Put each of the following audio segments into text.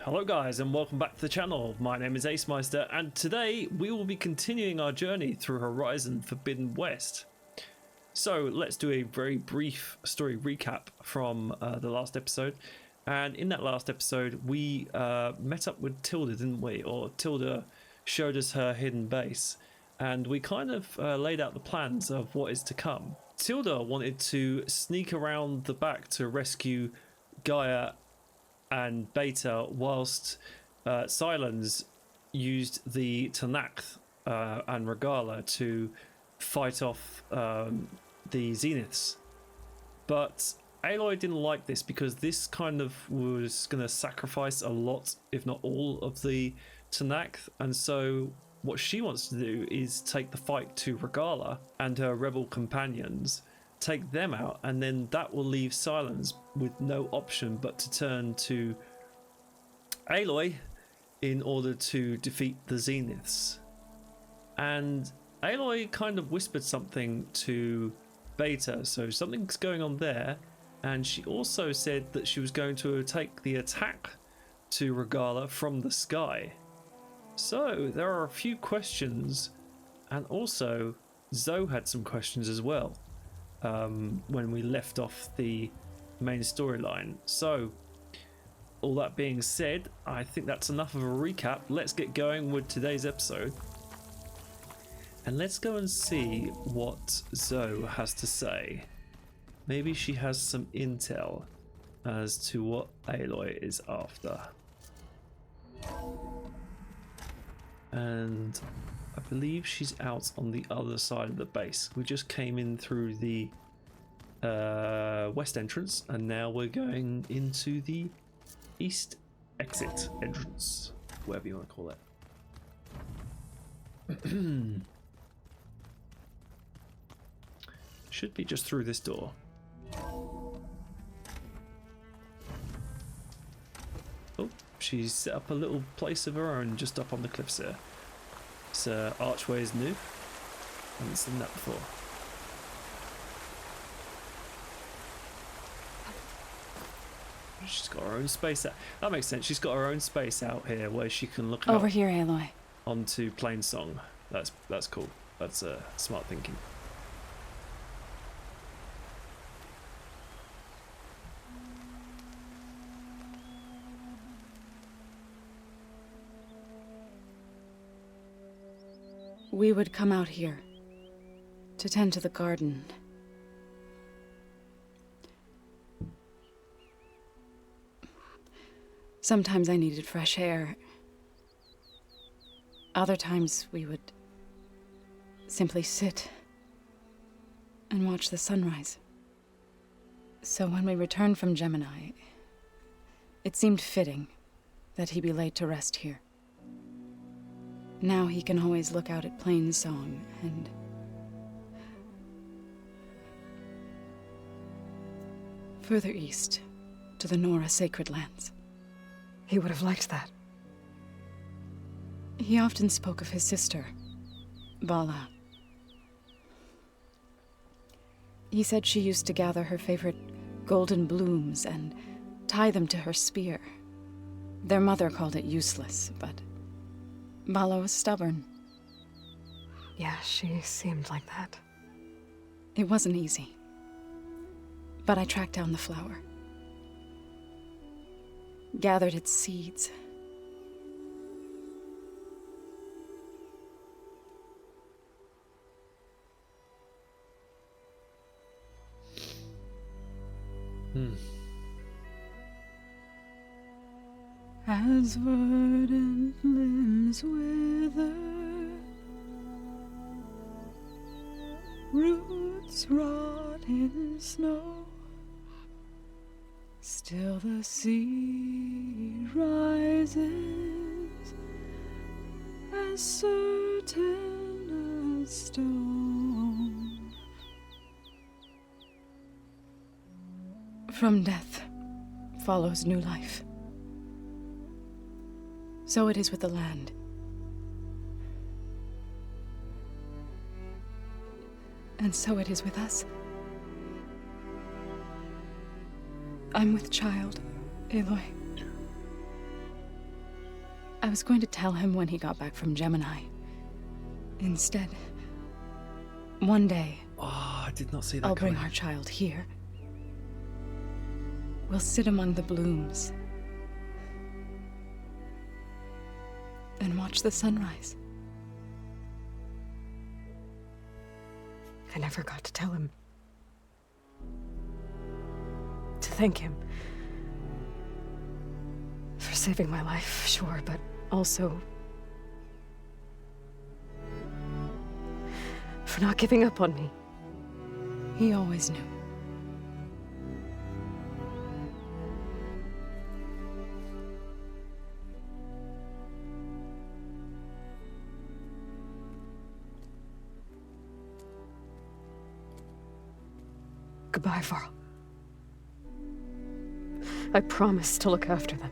Hello guys and welcome back to the channel. My name is AceMeister and today we will be continuing our journey through Horizon Forbidden West. So let's do a very brief story recap from the last episode. And in that last episode we met up with Tilda, didn't we? Or Tilda showed us her hidden base and we kind of laid out the plans of what is to come. Tilda wanted to sneak around the back to rescue Gaia and Beta, whilst Silence used the Tenakth and Regalla to fight off the Zeniths. But Aloy didn't like this because this kind of was going to sacrifice a lot, if not all, of the Tenakth, and so what she wants to do is take the fight to Regalla and her rebel companions, take them out, and then that will leave Silence with no option but to turn to Aloy in order to defeat the Zeniths. And Aloy kind of whispered something to Beta, so something's going on there, and she also said that she was going to take the attack to Regalla from the sky. So there are a few questions, and also Zoe had some questions as well. When we left off the main storyline. So all that being said, I think that's enough of a recap. Let's get going with today's episode and let's go and see what Zoe has to say. Maybe she has some intel as to what Aloy is after. And I believe she's out on the other side of the base. We just came in through the west entrance and now we're going into the east exit entrance, whatever you want to call it. Should be just through this door. Oh, she's set up a little place of her own just up on the cliffs here. This archway is new. I haven't seen that before. She's got her own space out. That makes sense. She's got her own space out here where she can look over out here, Aloy. Onto Plainsong. That's cool. That's smart thinking. We would come out here to tend to the garden. Sometimes I needed fresh air. Other times we would simply sit and watch the sunrise. So when we returned from Gemini, it seemed fitting that he be laid to rest here. Now he can always look out at Plainsong and further east to the Nora sacred lands. He would have liked that. He often spoke of his sister, Vala. He said she used to gather her favorite golden blooms and tie them to her spear. Their mother called it useless, but Vala was stubborn. Yeah, she seemed like that. It wasn't easy. But I tracked down the flower. Gathered its seeds. As verdant limbs wither, roots rot in snow, still the sea rises, as certain as stone. From death follows new life. So it is with the land. And so it is with us. I'm with child, Aloy. I was going to tell him when he got back from Gemini. Instead, one day, Oh, I did not see that I'll coming. bring our child here. We'll sit among the blooms and watch the sunrise. I never got to tell him. To thank him. For saving my life, sure, but also for not giving up on me. He always knew. Goodbye, Varl. I promise to look after them.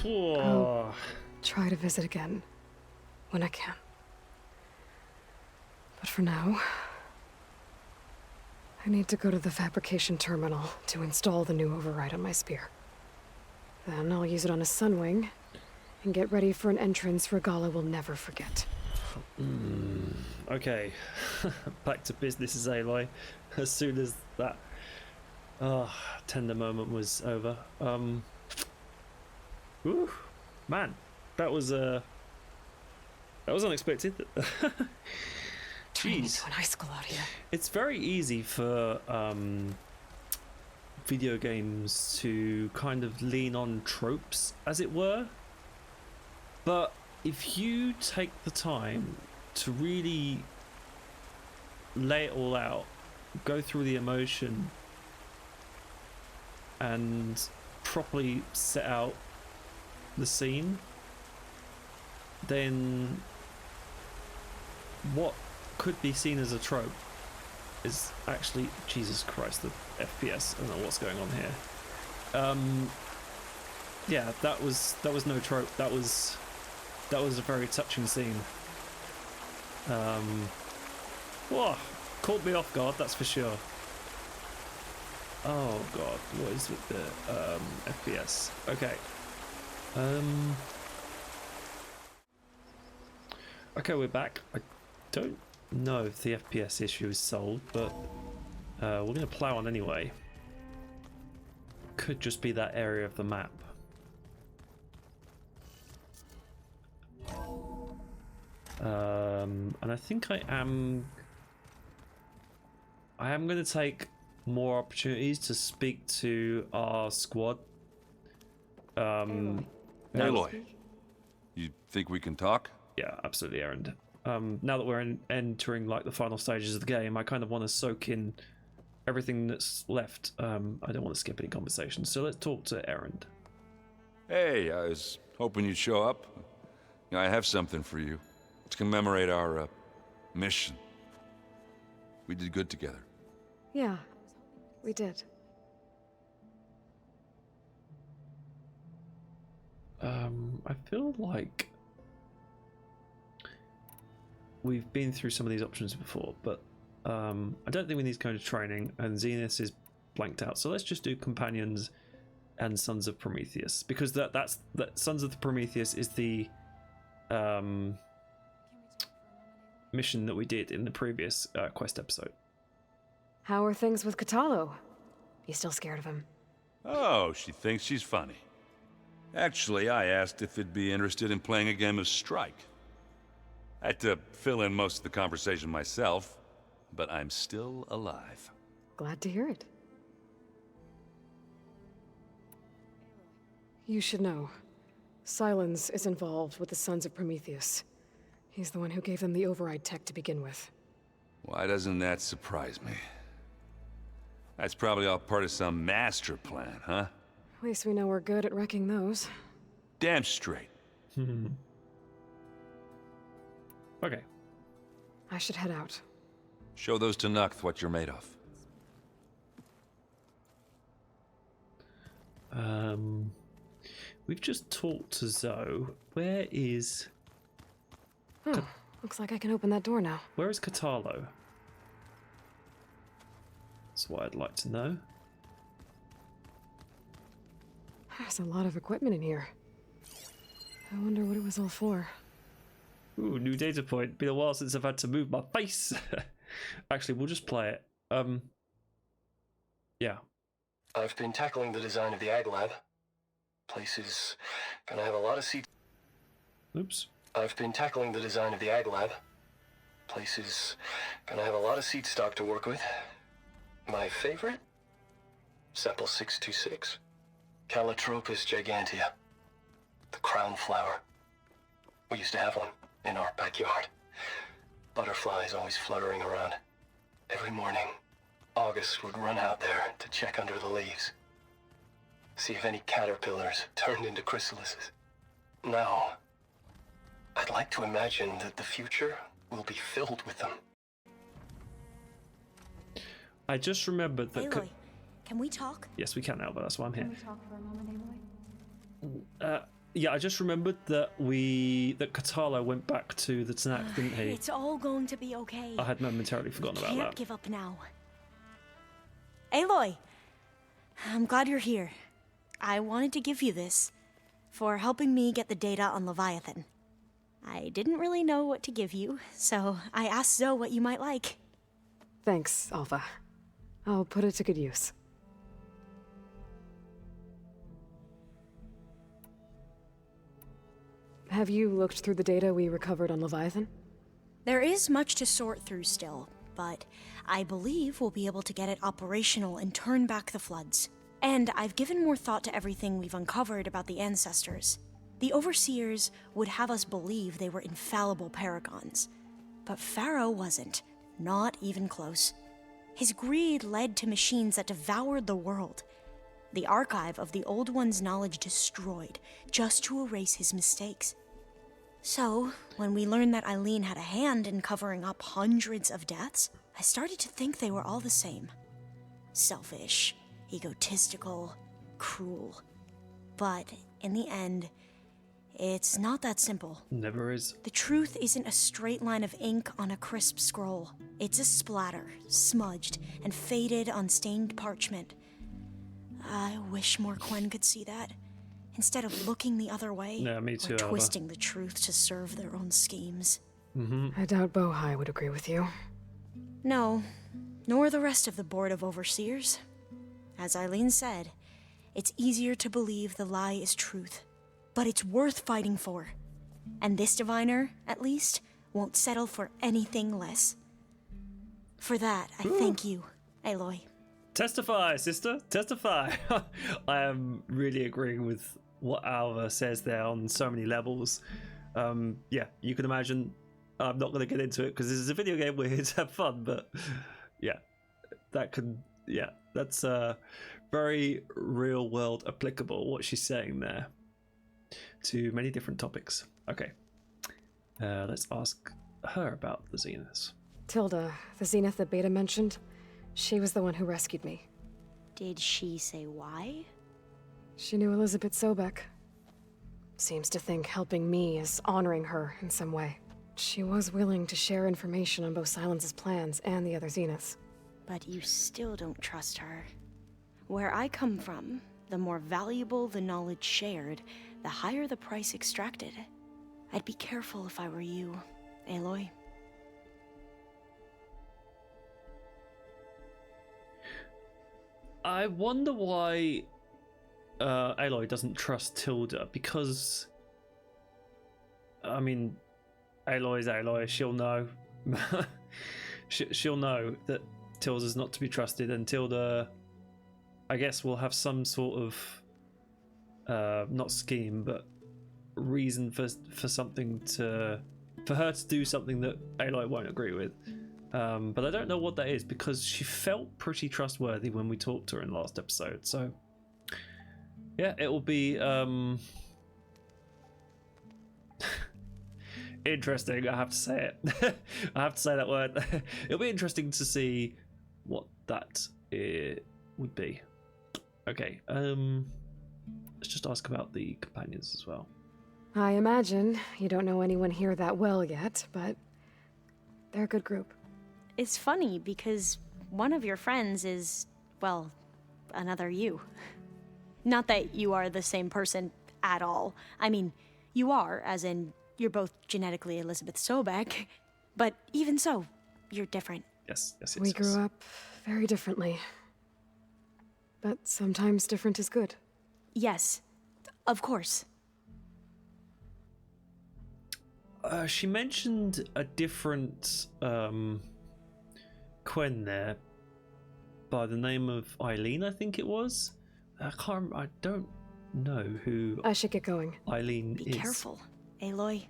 Oh. Try to visit again when I can. But for now, I need to go to the fabrication terminal to install the new override on my spear. Then I'll use it on a sunwing and get ready for an entrance Regalla will never forget. Okay, back to business as Aloy. As soon as that tender moment was over. Whew, man, that was unexpected. Turning Jeez. into an icicle out here. It's very easy for video games to kind of lean on tropes, as it were. But if you take the time to really lay it all out, go through the emotion, and properly set out the scene, then what could be seen as a trope is actually, Jesus Christ, the FPS. I don't know what's going on here. Yeah, that was no trope. That was a very touching scene. Whoa, caught me off guard, that's for sure. Oh god, what is with the FPS? Okay. Okay, we're back. I don't know if the FPS issue is solved, but we're going to plow on anyway. Could just be that area of the map. And I think I am going to take more opportunities to speak to our squad. Aloy, you think we can talk? Yeah, absolutely, Errand. Now that we're entering like the final stages of the game, I kind of want to soak in everything that's left. I don't want to skip any conversations, so let's talk to Errand. Hey, I was hoping you'd show up. I have something for you to commemorate our mission. We did good together. Yeah, we did. I feel like we've been through some of these options before, but I don't think we need to go to training, and Zenith is blanked out. So let's just do companions and Sons of Prometheus, because that Sons of the Prometheus is the mission that we did in the previous quest episode. How are things with Katalo? You still scared of him? Oh, she thinks she's funny. Actually, I asked if it'd be interested in playing a game of Strike. I had to fill in most of the conversation myself, but I'm still alive. Glad to hear it. You should know. Silence is involved with the Sons of Prometheus. He's the one who gave them the override tech to begin with. Why doesn't that surprise me? That's probably all part of some master plan, huh? At least we know we're good at wrecking those. Damn straight. Okay. I should head out. Show those Tenakth what you're made of. We've just talked to Zoe. Where is Looks like I can open that door now. Where is Katalo? That's what I'd like to know. There's a lot of equipment in here. I wonder what it was all for. Ooh, new data point. Been a while since I've had to move my face. Actually, we'll just play it. Yeah. I've been tackling the design of the Ag Lab. Place is gonna have a lot of seats. Oops. I've been tackling the design of the Ag Lab. Place is gonna have a lot of seed stock to work with. My favorite? Sample 626. Calotropis gigantea. The crown flower. We used to have one in our backyard. Butterflies always fluttering around. Every morning, August would run out there to check under the leaves. See if any caterpillars turned into chrysalises. Now, I'd like to imagine that the future will be filled with them. I just remembered that... Aloy, can we talk? Yes, we can now, but that's why I'm here. Can we talk for a moment, Aloy? Yeah, I just remembered that that Katalo went back to the Tenakth, didn't he? It's all going to be okay. I had momentarily forgotten about Can't that. give up now. Aloy, I'm glad you're here. I wanted to give you this for helping me get the data on Leviathan. I didn't really know what to give you, so I asked Zoe what you might like. Thanks, Alpha. I'll put it to good use. Have you looked through the data we recovered on Leviathan? There is much to sort through still, but I believe we'll be able to get it operational and turn back the floods. And I've given more thought to everything we've uncovered about the ancestors. The Overseers would have us believe they were infallible paragons. But Pharaoh wasn't. Not even close. His greed led to machines that devoured the world. The archive of the Old One's knowledge destroyed, just to erase his mistakes. So, when we learned that Eileen had a hand in covering up hundreds of deaths, I started to think they were all the same. Selfish, egotistical, cruel. But, in the end, it's not that simple. Never is. The truth isn't a straight line of ink on a crisp scroll. It's a splatter, smudged and faded on stained parchment. I wish more Quen could see that, instead of looking the other way, Yeah, me too, or Alva. twisting the truth to serve their own schemes. I doubt Bohai would agree with you. No, nor the rest of the Board of Overseers. As Eileen said, it's easier to believe the lie is truth, but it's worth fighting for. And this diviner, at least, won't settle for anything less. For that, I thank you, Aloy. Testify, sister. Testify. I am really agreeing with what Alva says there on so many levels. Yeah, you can imagine. I'm not going to get into it because this is a video game. We're here to have fun, but yeah, that's very real world applicable. What she's saying there to many different topics. Okay, let's ask her about the Zeniths. Tilda, the Zenith that Beta mentioned, she was the one who rescued me. Did she say why? She knew Elizabeth Sobek. Seems to think helping me is honoring her in some way. She was willing to share information on both Silence's plans and the other Zeniths. But you still don't trust her. Where I come from, the more valuable the knowledge shared, the higher the price extracted. I'd be careful if I were you, Aloy. I wonder why Aloy doesn't trust Tilda, because I mean, Aloy's Aloy. She'll know. She'll know that Tilda's not to be trusted, and Tilda, I guess, will have some sort of not scheme, but reason for something for her to do something that Aloy won't agree with. But I don't know what that is, because she felt pretty trustworthy when we talked to her in the last episode. So yeah, it will be interesting. I have to say it. I have to say that word. It'll be interesting to see what that would be. Okay, let's just ask about the companions as well. I imagine you don't know anyone here that well yet, but They're a good group. It's funny because one of your friends is, well, another you. Not that you are the same person at all. I mean, you are, as in, you're both genetically Elizabeth Sobek, but even so, you're different. Yes. We grew up very differently. But sometimes different is good. Yes, of course. She mentioned a different Quen there by the name of Eileen, I think it was. I don't know who I should get going. Eileen Be is. careful, Aloy.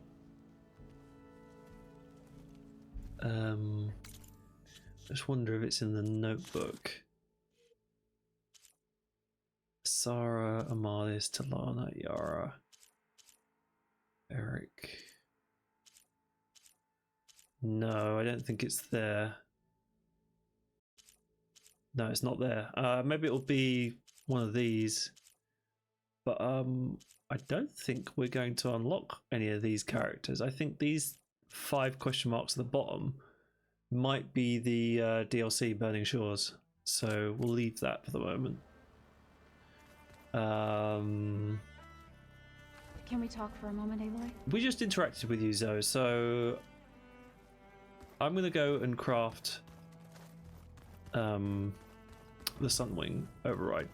Just wonder if it's in the notebook. Sarah, Amalis, Talana, Yara, Eric. No, I don't think it's there. No, it's not there. Maybe it'll be one of these. But I don't think we're going to unlock any of these characters. I think these 5 question marks at the bottom might be the DLC Burning Shores. So we'll leave that for the moment. Can we talk for a moment, Aloy? We just interacted with you, Zoe, so I'm going to go and craft the Sunwing override.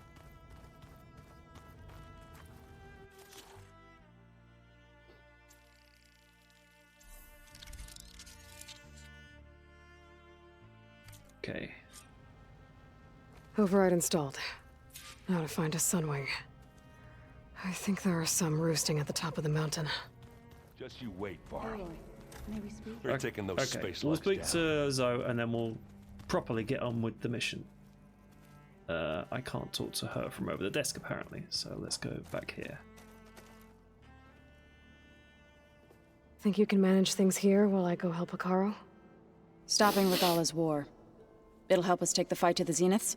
Okay. Override installed. Now to find a Sunwing. I think there are some roosting at the top of the mountain. Just you wait, Varl. Aloy, may we speak? We're taking those space We'll locks speak down. to Zoe and then we'll properly get on with the mission. I can't talk to her from over the desk apparently, so let's go back here. Think you can manage things here while I go help Akaro? Stopping Regalla's war. It'll help us take the fight to the Zeniths?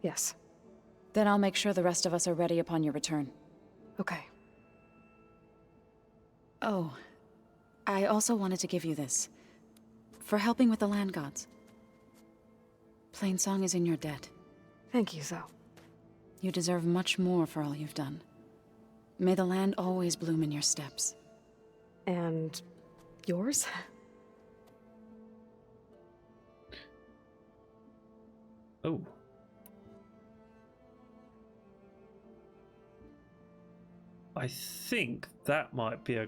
Yes. Then I'll make sure the rest of us are ready upon your return. Okay. Oh, I also wanted to give you this. For helping with the land gods. Plainsong is in your debt. Thank you, Zoe. You deserve much more for all you've done. May the land always bloom in your steps. And yours? Oh. I think that might be a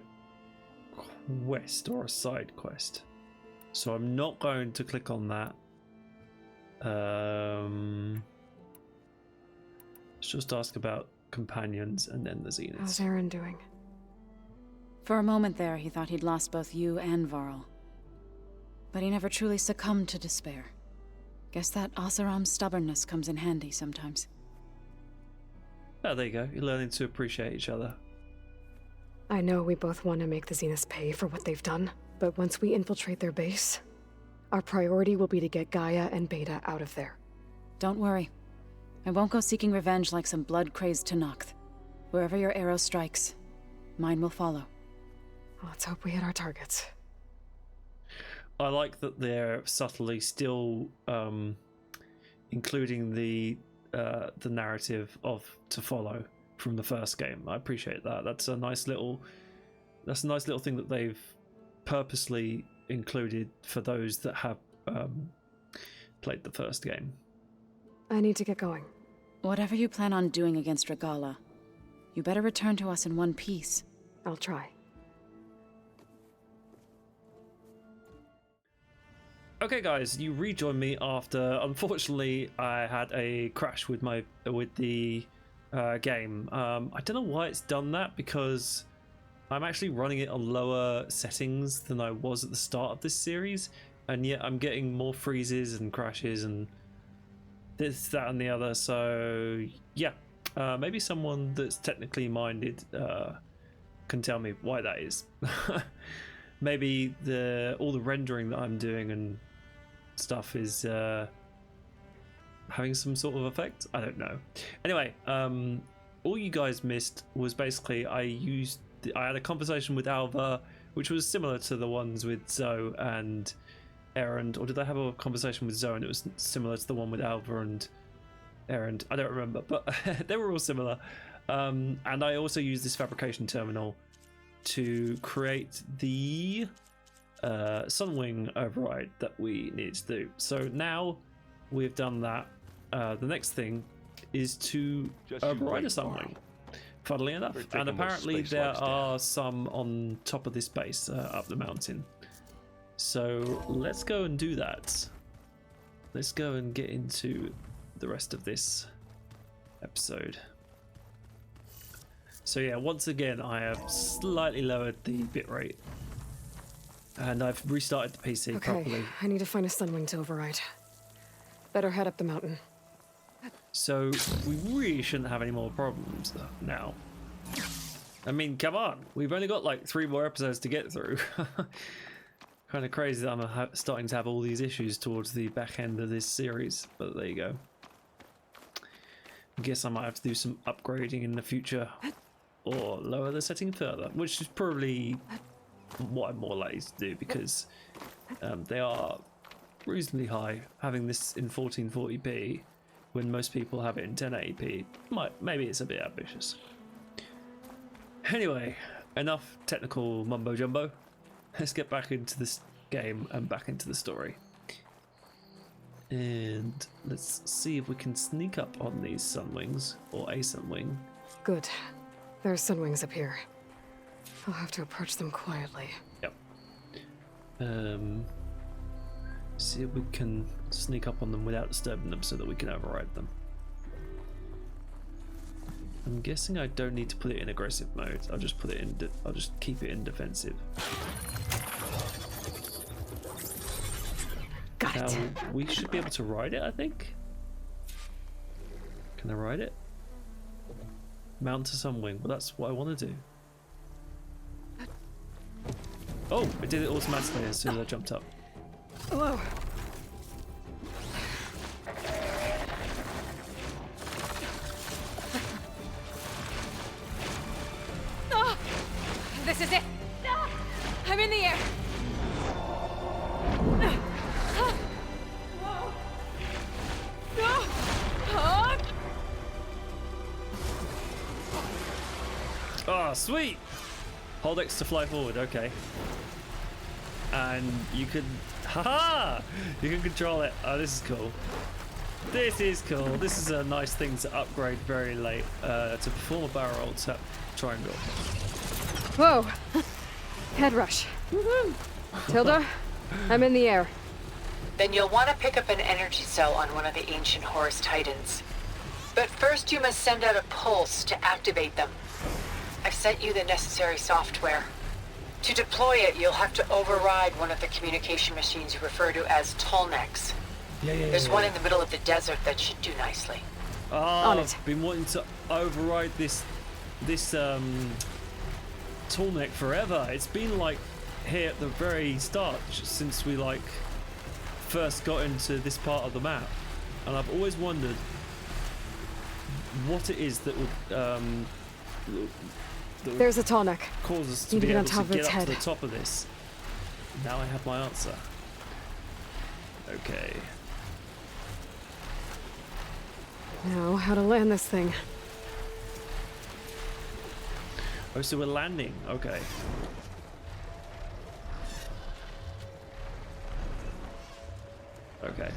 quest or a side quest. So I'm not going to click on that. Let's just ask about companions and then the Zeniths. How's Errand doing? For a moment there, he thought he'd lost both you and Varl. But he never truly succumbed to despair. Guess that Oseram's stubbornness comes in handy sometimes. Oh, there you go. You're learning to appreciate each other. I know we both want to make the Zeniths pay for what they've done, but once we infiltrate their base, our priority will be to get Gaia and Beta out of there. Don't worry. I won't go seeking revenge like some blood-crazed Tenakth. Wherever your arrow strikes, mine will follow. Let's hope we hit our targets. I like that they're subtly still including the narrative of to follow from the first game. I appreciate that. That's a nice little thing that they've purposely included for those that have played the first game. I need to get going. Whatever you plan on doing against Regalla, you better return to us in one piece. I'll try. Okay, guys, you rejoin me after, unfortunately, I had a crash with the game. I don't know why it's done that, because I'm actually running it on lower settings than I was at the start of this series, and yet I'm getting more freezes and crashes and this, that, and the other. So yeah, maybe someone that's technically minded can tell me why that is. Maybe all the rendering that I'm doing and stuff is having some sort of effect. I don't know. Anyway, all you guys missed was basically I had a conversation with Alva, which was similar to the ones with Zoe and Errand, or did I have a conversation with Zoe and it was similar to the one with Alva and Errand? I don't remember, but they were all similar. And I also used this fabrication terminal to create the Sunwing override that we needed to do. So now we've done that. The next thing is to override a Sunwing, funnily enough. And apparently there are some on top of this base up the mountain. So let's go and do that. Let's go and get into the rest of this episode. So yeah, once again I have slightly lowered the bitrate and I've restarted the PC properly. I need to find a Sunwing to override. Better head up the mountain. So we really shouldn't have any more problems now. I mean, come on, we've only got like 3 more episodes to get through. Kind of crazy that I'm starting to have all these issues towards the back end of this series, but there you go. I guess I might have to do some upgrading in the future or lower the setting further, which is probably what I'm more likely to do because they are reasonably high. Having this in 1440p when most people have it in 1080p, maybe it's a bit ambitious. Anyway, enough technical mumbo jumbo. Let's get back into this game and back into the story. And let's see if we can sneak up on these Sunwings, or a Sunwing. Good. There are Sunwings up here. I'll have to approach them quietly. Yep. See if we can sneak up on them without disturbing them so that we can override them. I'm guessing I don't need to put it in aggressive mode. I'll just put it in. I'll just keep it in defensive. Got it. Now we should be able to ride it, I think. Can I ride it? Mount a Sunwing. Well, that's what I want to do. Oh, it did it automatically as soon as I jumped up. Hello. Oh, this is it. I'm in the air. Oh, sweet! Hold X to fly forward, okay. And you can... Haha! You can control it. Oh, this is cool. This is cool. This is a nice thing to upgrade very late. To perform a barrel roll, tap triangle. Whoa! Head rush. Tilda, I'm in the air. Then you'll want to pick up an energy cell on one of the ancient Horus Titans. But first you must send out a pulse to activate them. I've sent you the necessary software. To deploy it, you'll have to override one of the communication machines you refer to as Tenakth. There's one in the middle of the desert that should do nicely. Oh, I've been wanting to override this Tenakth forever. It's been like here at the very start since we like first got into this part of the map, and I've always wondered what it is that would There's a Tenakth. cause us to Need to be get on able top to of get its up head. to the top of this. Now I have my answer. Okay. Now, how to land this thing. Oh, so we're landing. Okay. Okay.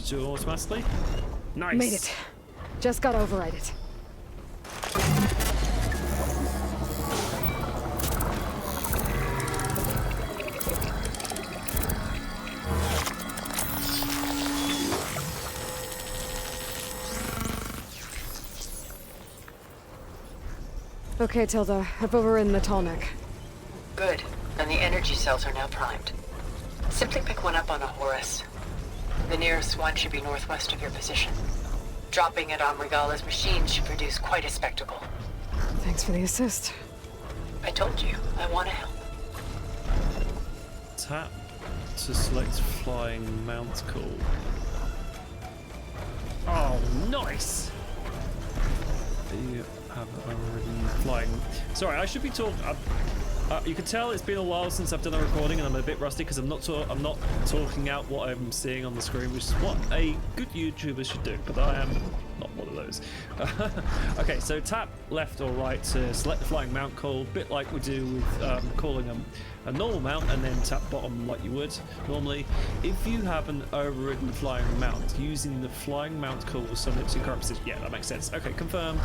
Do it automatically? Nice. Made it. Just gotta override it. Okay, Tilda, I've overridden the Tenakth. Good. And the energy cells are now primed. Simply pick one up on a Horus. The nearest one should be northwest of your position. Dropping it on Regalla's machine should produce quite a spectacle. Thanks for the assist. I told you, I want to help. Tap to select flying mount call. Oh, nice! You have already flying. Sorry, I should be talking. You can tell it's been a while since I've done a recording, and I'm a bit rusty because I'm not talking out what I'm seeing on the screen, which is what a good YouTuber should do. But I am not one of those. Okay, so tap left or right to select the flying mount call, bit like we do with calling a normal mount, and then tap bottom like you would normally. If you have an overridden flying mount, using the flying mount call will summon it to current position. Yeah, that makes sense. Okay, confirm.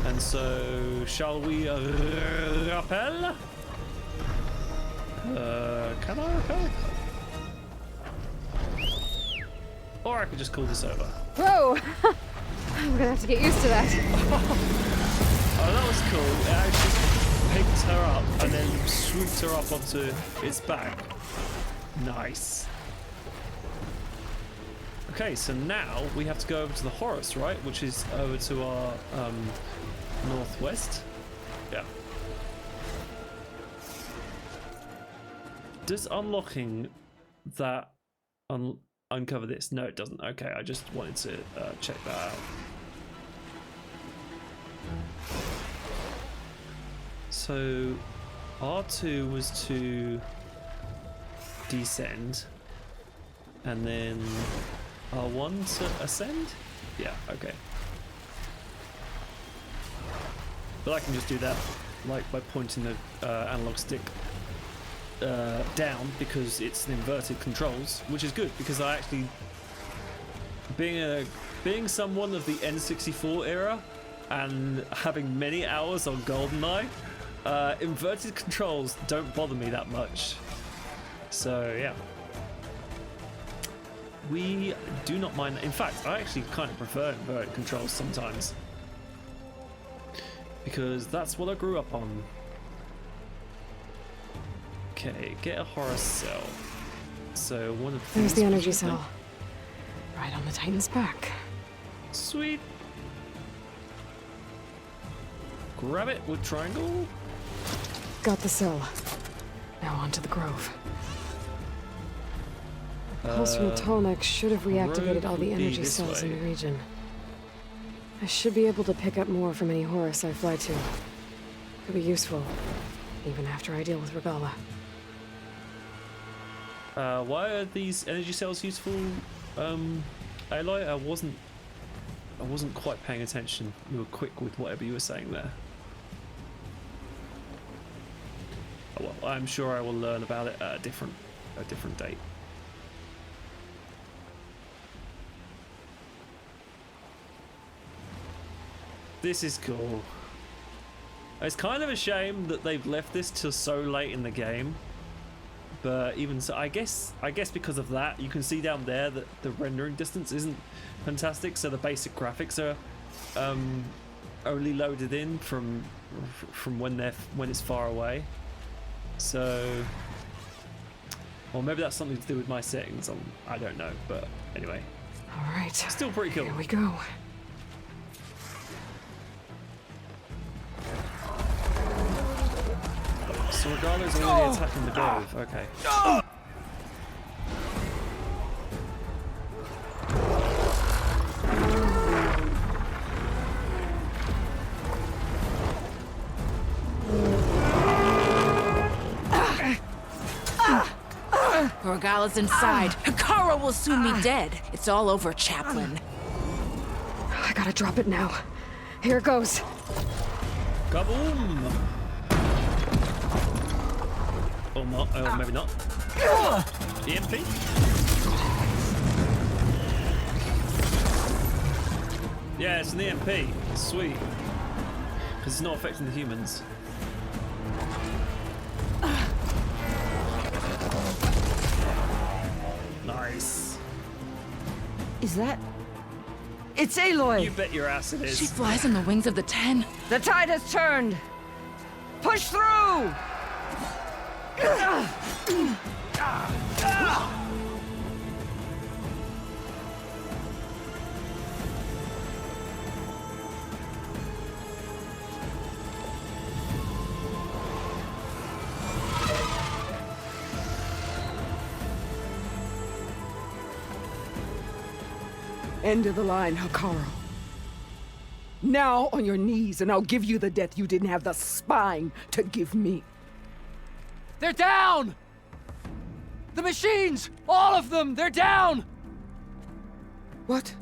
And so, shall we rappel? Can I rappel? Or I could just call this over. Whoa! We're gonna have to get used to that. Oh, that was cool. It actually picked her up and then swooped her up onto its back. Nice. Okay, so now we have to go over to the Horus, right? Which is over to our northwest. Yeah. Does unlocking that uncover this? No, it doesn't. Okay, I just wanted to check that out. So R2 was to descend, and then R1 to ascend? Yeah, okay. But I can just do that like by pointing the analog stick down, because it's an inverted controls, which is good because I actually, being someone of the N64 era and having many hours on GoldenEye, inverted controls don't bother me that much. So yeah, we do not mind. In fact, I actually kind of prefer inverted controls sometimes, because that's what I grew up on. Okay, get a Horus cell. So one of There's the energy cell. Right on the Titan's back. Sweet. Grab it with triangle. Got the cell. Now on to the grove. Pulse from Tenakth should have reactivated all the energy cells in the region. I should be able to pick up more from any Horus I fly to. Could be useful, even after I deal with Regalla. Why are these energy cells useful, Aloy? I wasn't quite paying attention. You were quick with whatever you were saying there. Oh, well, I'm sure I will learn about it at a different date. This is cool. It's kind of a shame that they've left this till so late in the game, but even so, I guess because of that, you can see down there that the rendering distance isn't fantastic, so the basic graphics are only loaded in from when it's far away. So, or maybe that's something to do with my settings. I don't know, but anyway. All right. Still pretty cool. Here we go. So Regalla's already attacking the grove. Okay. Regalla's inside. Hikaru will soon be dead. It's all over, Chaplain. I gotta drop it now. Here it goes. Kaboom! Or not, maybe not. EMP? Yeah, it's an EMP. Sweet. Because it's not affecting the humans. Nice. Is that... It's Aloy! You bet your ass it is. She flies on the wings of the 10. The tide has turned! Push through! End of the line, Hikaru. Now on your knees, and I'll give you the death you didn't have the spine to give me. They're down! The machines! All of them! They're down! What?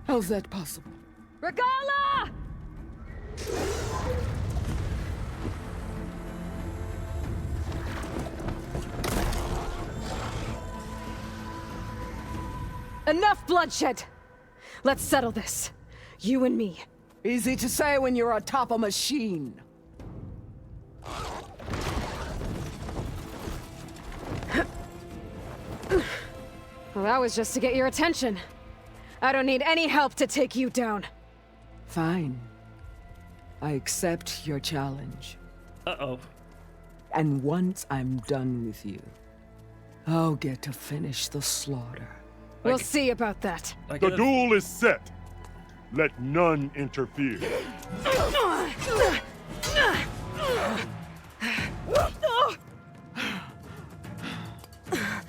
How's that possible? Regalla! Enough bloodshed! Let's settle this. You and me. Easy to say when you're atop a machine. Well, that was just to get your attention. I don't need any help to take you down. Fine. I accept your challenge. Uh-oh. And once I'm done with you, I'll get to finish the slaughter. We'll see about that. The duel is set. Let none interfere.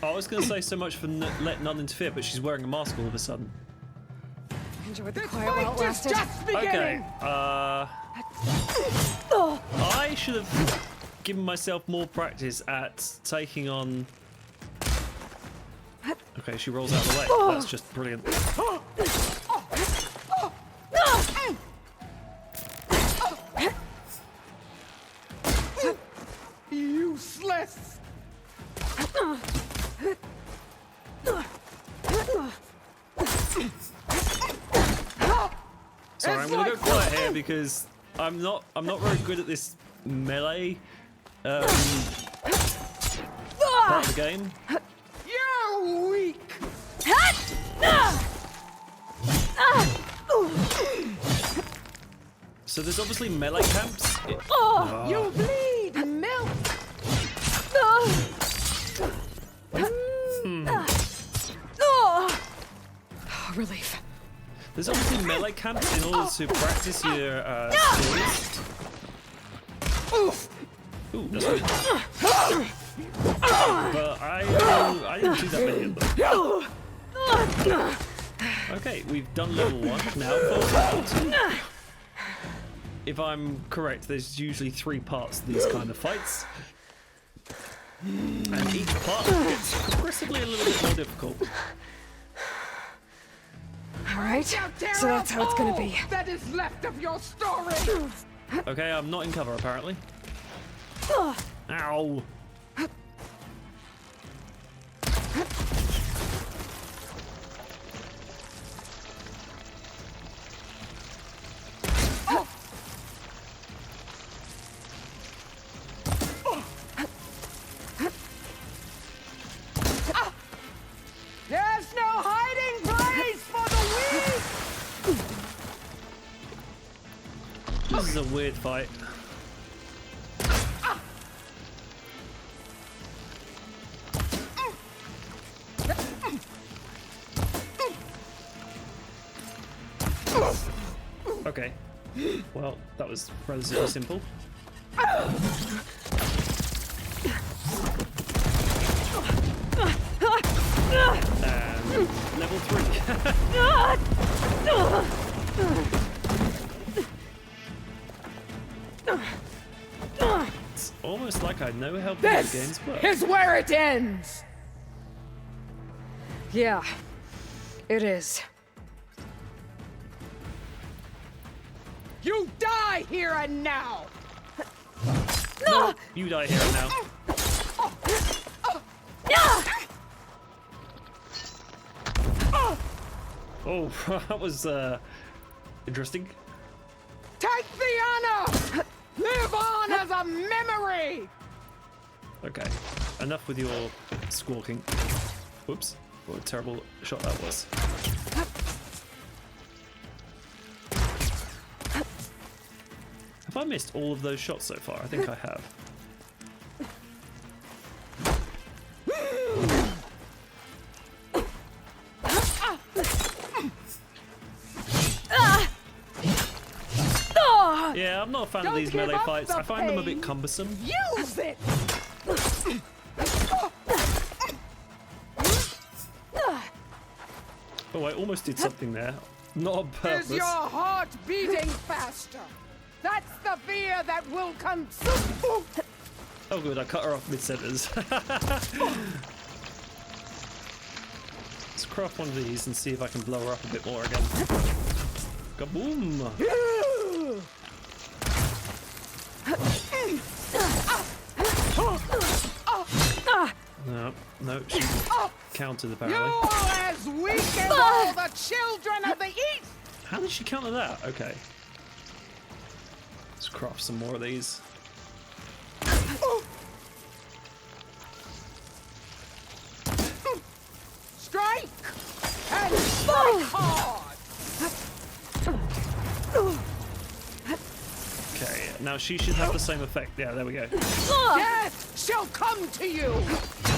I was going to say so much for let none interfere, but she's wearing a mask all of a sudden. Enjoy the quiet while it lasted. Okay, I should have given myself more practice at taking on... Okay, she rolls out of the way. That's just brilliant. Useless! Sorry, I'm gonna go quiet here because I'm not very good at this melee part of the game. You're weak! So there's obviously melee camps. You bleed milk! Relief. There's obviously melee camps in order to practice your skills. Ooh, that's good. But I didn't do that many of them. Okay, we've done level 1. Now for level 2. If I'm correct, there's usually 3 parts to these kind of fights. And each part gets progressively a little bit more difficult. Alright, so that's how it's gonna be. That is left of your story! Okay, I'm not in cover apparently. Ow! There's no hiding place for the weak! This is a weird fight. Okay. Well, that was relatively simple. And level 3. It's almost like I know how video games work. This is where it ends! Yeah, it is. You die here and now! No, you die here and now. Oh, that was interesting. Take the honor! Live on as a memory! Okay, enough with your squawking. Whoops, what a terrible shot that was. Have I missed all of those shots so far? I think I have. Yeah, I'm not a fan of these melee fights. I find them a bit cumbersome. Use it! Oh, I almost did something there. Not on purpose. Is your heart beating faster? That's the fear that will consume. Oh good, I cut her off mid-sentence. Let's craft one of these and see if I can blow her up a bit more again. Kaboom! No, she countered apparently. You're as weak as all the children of the East! How did she counter that? Okay. Let's craft some more of these. Strike! And strike hard! Okay, now she should have the same effect. Yeah, there we go. Death shall come to you!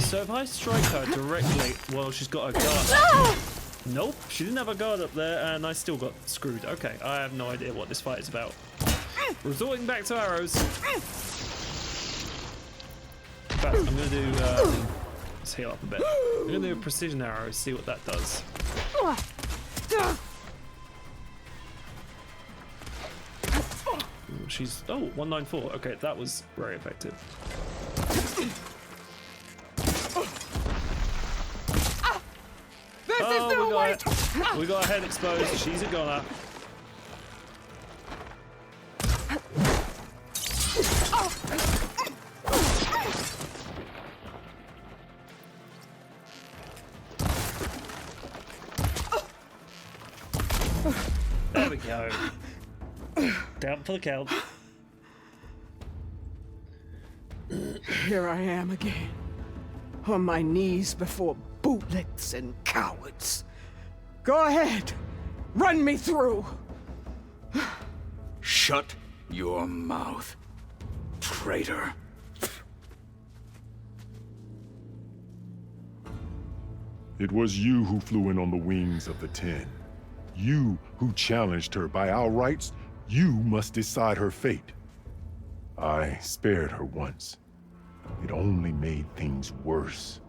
So if I strike her directly, well, she's got a guard. Nope, she didn't have a guard up there, and I still got screwed. Okay, I have no idea what this fight is about. Resorting back to arrows. In fact, I'm gonna do. Let's heal up a bit. I'm gonna do a precision arrow, see what that does. She's 194. Okay, that was very effective. We got her head exposed. She's a goner. There we go. Down for the count. Here I am again, on my knees before bootlicks and cowards. Go ahead, run me through. Shut your mouth, traitor. It was you who flew in on the wings of the 10. You who challenged her. By our rights, you must decide her fate. I spared her once. It only made things worse.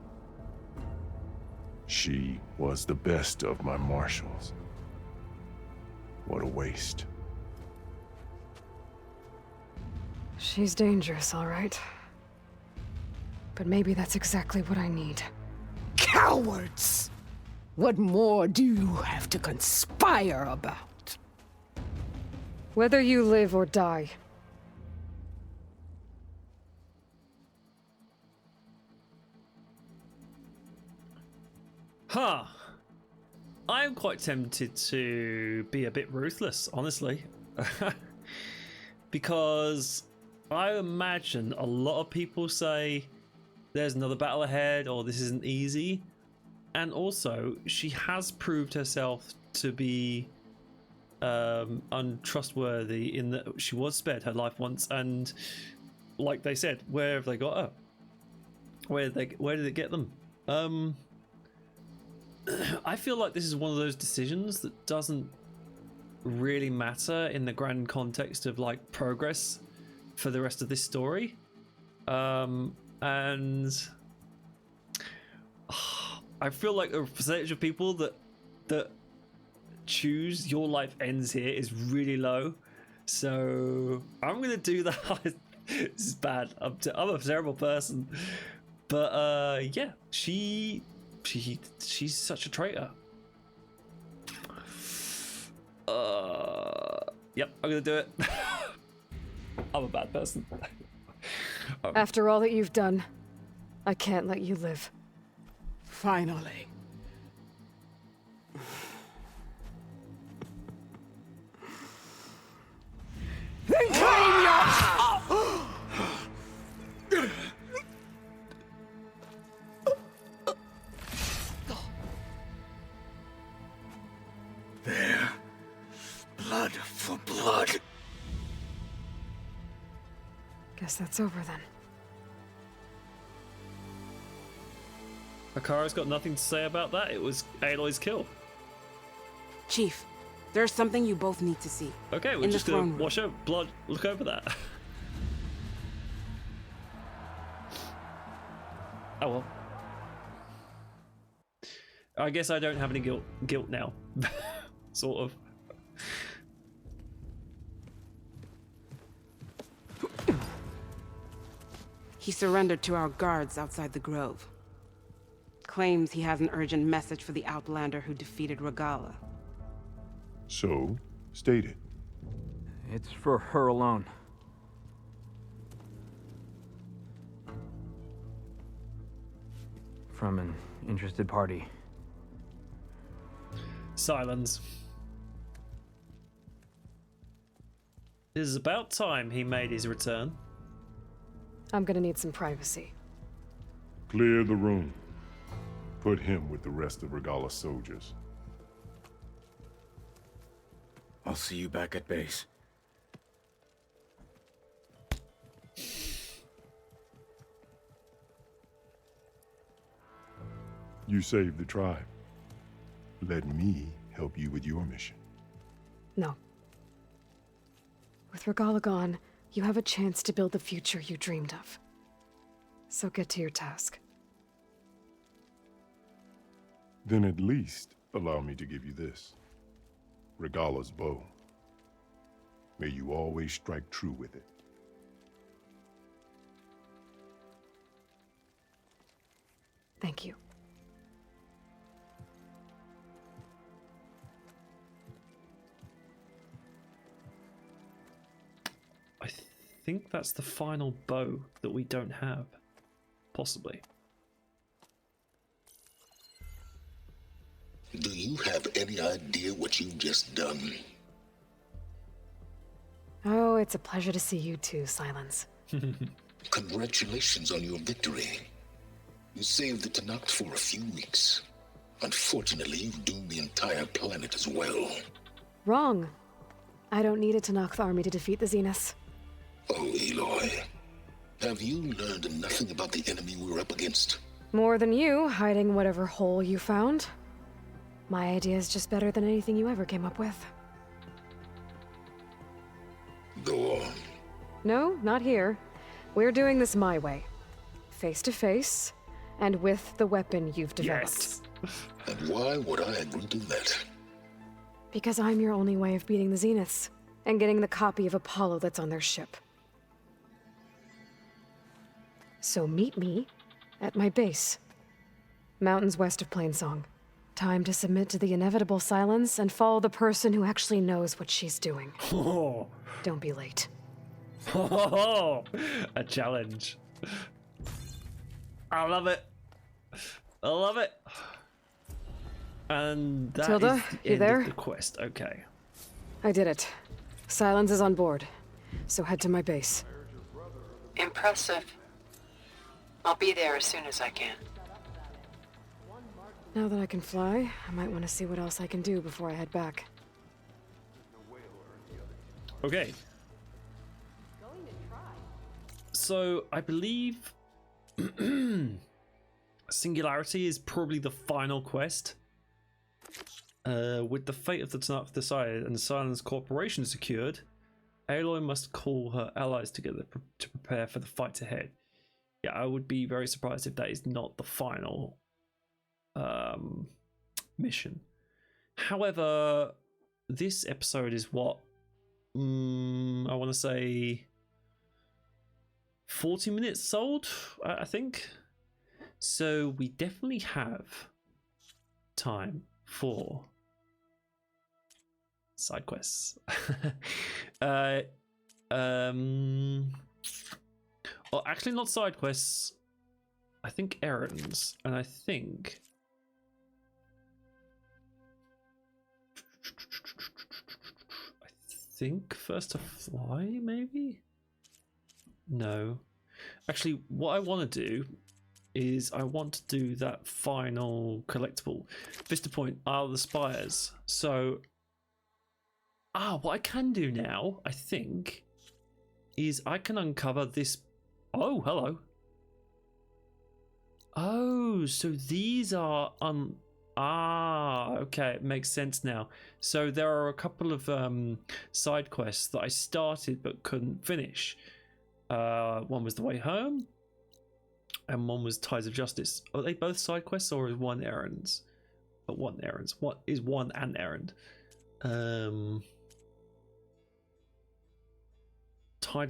She was the best of my marshals. What a waste. She's dangerous, all right. But maybe that's exactly what I need. Cowards! What more do you have to conspire about? Whether you live or die. Huh. I'm quite tempted to be a bit ruthless, honestly. Because I imagine a lot of people say there's another battle ahead or this isn't easy. And also, she has proved herself to be untrustworthy in that she was spared her life once, and like they said, where have they got her? Where did it get them? I feel like this is one of those decisions that doesn't really matter in the grand context of like progress for the rest of this story, and I feel like the percentage of people that choose your life ends here is really low. So I'm gonna do that. This is bad. I'm a terrible person. But yeah, she's such a traitor. Yep, I'm gonna do it. I'm a bad person. After all that you've done, I can't let you live. Finally. Then claim your... There. Blood for blood. Guess that's over then. Akara's got nothing to say about that. It was Aloy's kill. Chief, there's something you both need to see. Okay, we're just gonna wash over blood. Look over that. Oh well. I guess I don't have any guilt now. sort of. He surrendered to our guards outside the grove. Claims he has an urgent message for the outlander who defeated Regalla. So, state it. It's for her alone. From an interested party. Silence. It is about time he made his return. I'm gonna need some privacy. Clear the room. Put him with the rest of Regalla's soldiers. I'll see you back at base. You saved the tribe. Let me help you with your mission. No. With Regalla gone, you have a chance to build the future you dreamed of. So get to your task. Then at least allow me to give you this. Regalla's bow. May you always strike true with it. Thank you. I think that's the final bow that we don't have. Possibly. Do you have any idea what you've just done? Oh, it's a pleasure to see you too, Silence. Congratulations on your victory. You saved the Tenakth for a few weeks. Unfortunately, you've doomed the entire planet as well. Wrong. I don't need a Tenakth army to defeat the Zeniths. Oh, Aloy. Have you learned nothing about the enemy we're up against? More than you, hiding whatever hole you found. My idea is just better than anything you ever came up with. Go on. No, not here. We're doing this my way. Face to face, and with the weapon you've developed. Yes. And why would I agree to that? Because I'm your only way of beating the Zeniths, and getting the copy of Apollo that's on their ship. So meet me at my base. Mountains west of Plainsong. Time to submit to the inevitable silence and follow the person who actually knows what she's doing. Oh. Don't be late. Oh, a challenge. I love it. I love it. And that Tilda, is the you end there? of the quest. Okay. I did it. Silence is on board. So head to my base. Impressive. I'll be there as soon as I can. Now that I can fly, I might want to see what else I can do before I head back. Okay. So I believe Singularity is probably the final quest. With the fate of the Tenakth decided and the Silence Corporation secured, Aloy must call her allies together to prepare for the fight ahead. Yeah, I would be very surprised if that is not the final mission. However, this episode is what I want to say 40 minutes old, I think. So we definitely have time for side quests. Well, actually not side quests. I think errands, and I think first to fly, maybe? No. Actually, what I want to do is I want to do that final collectible. Vista Point, Isle of the Spires. So, what I can do now, I think, is I can uncover this. Oh, hello. Oh, so these are okay, it makes sense now. So there are a couple of side quests that I started but couldn't finish. One was The Way Home, and one was Ties of Justice. Are they both side quests, or is one errands? But one errands. What is one an errand? Tide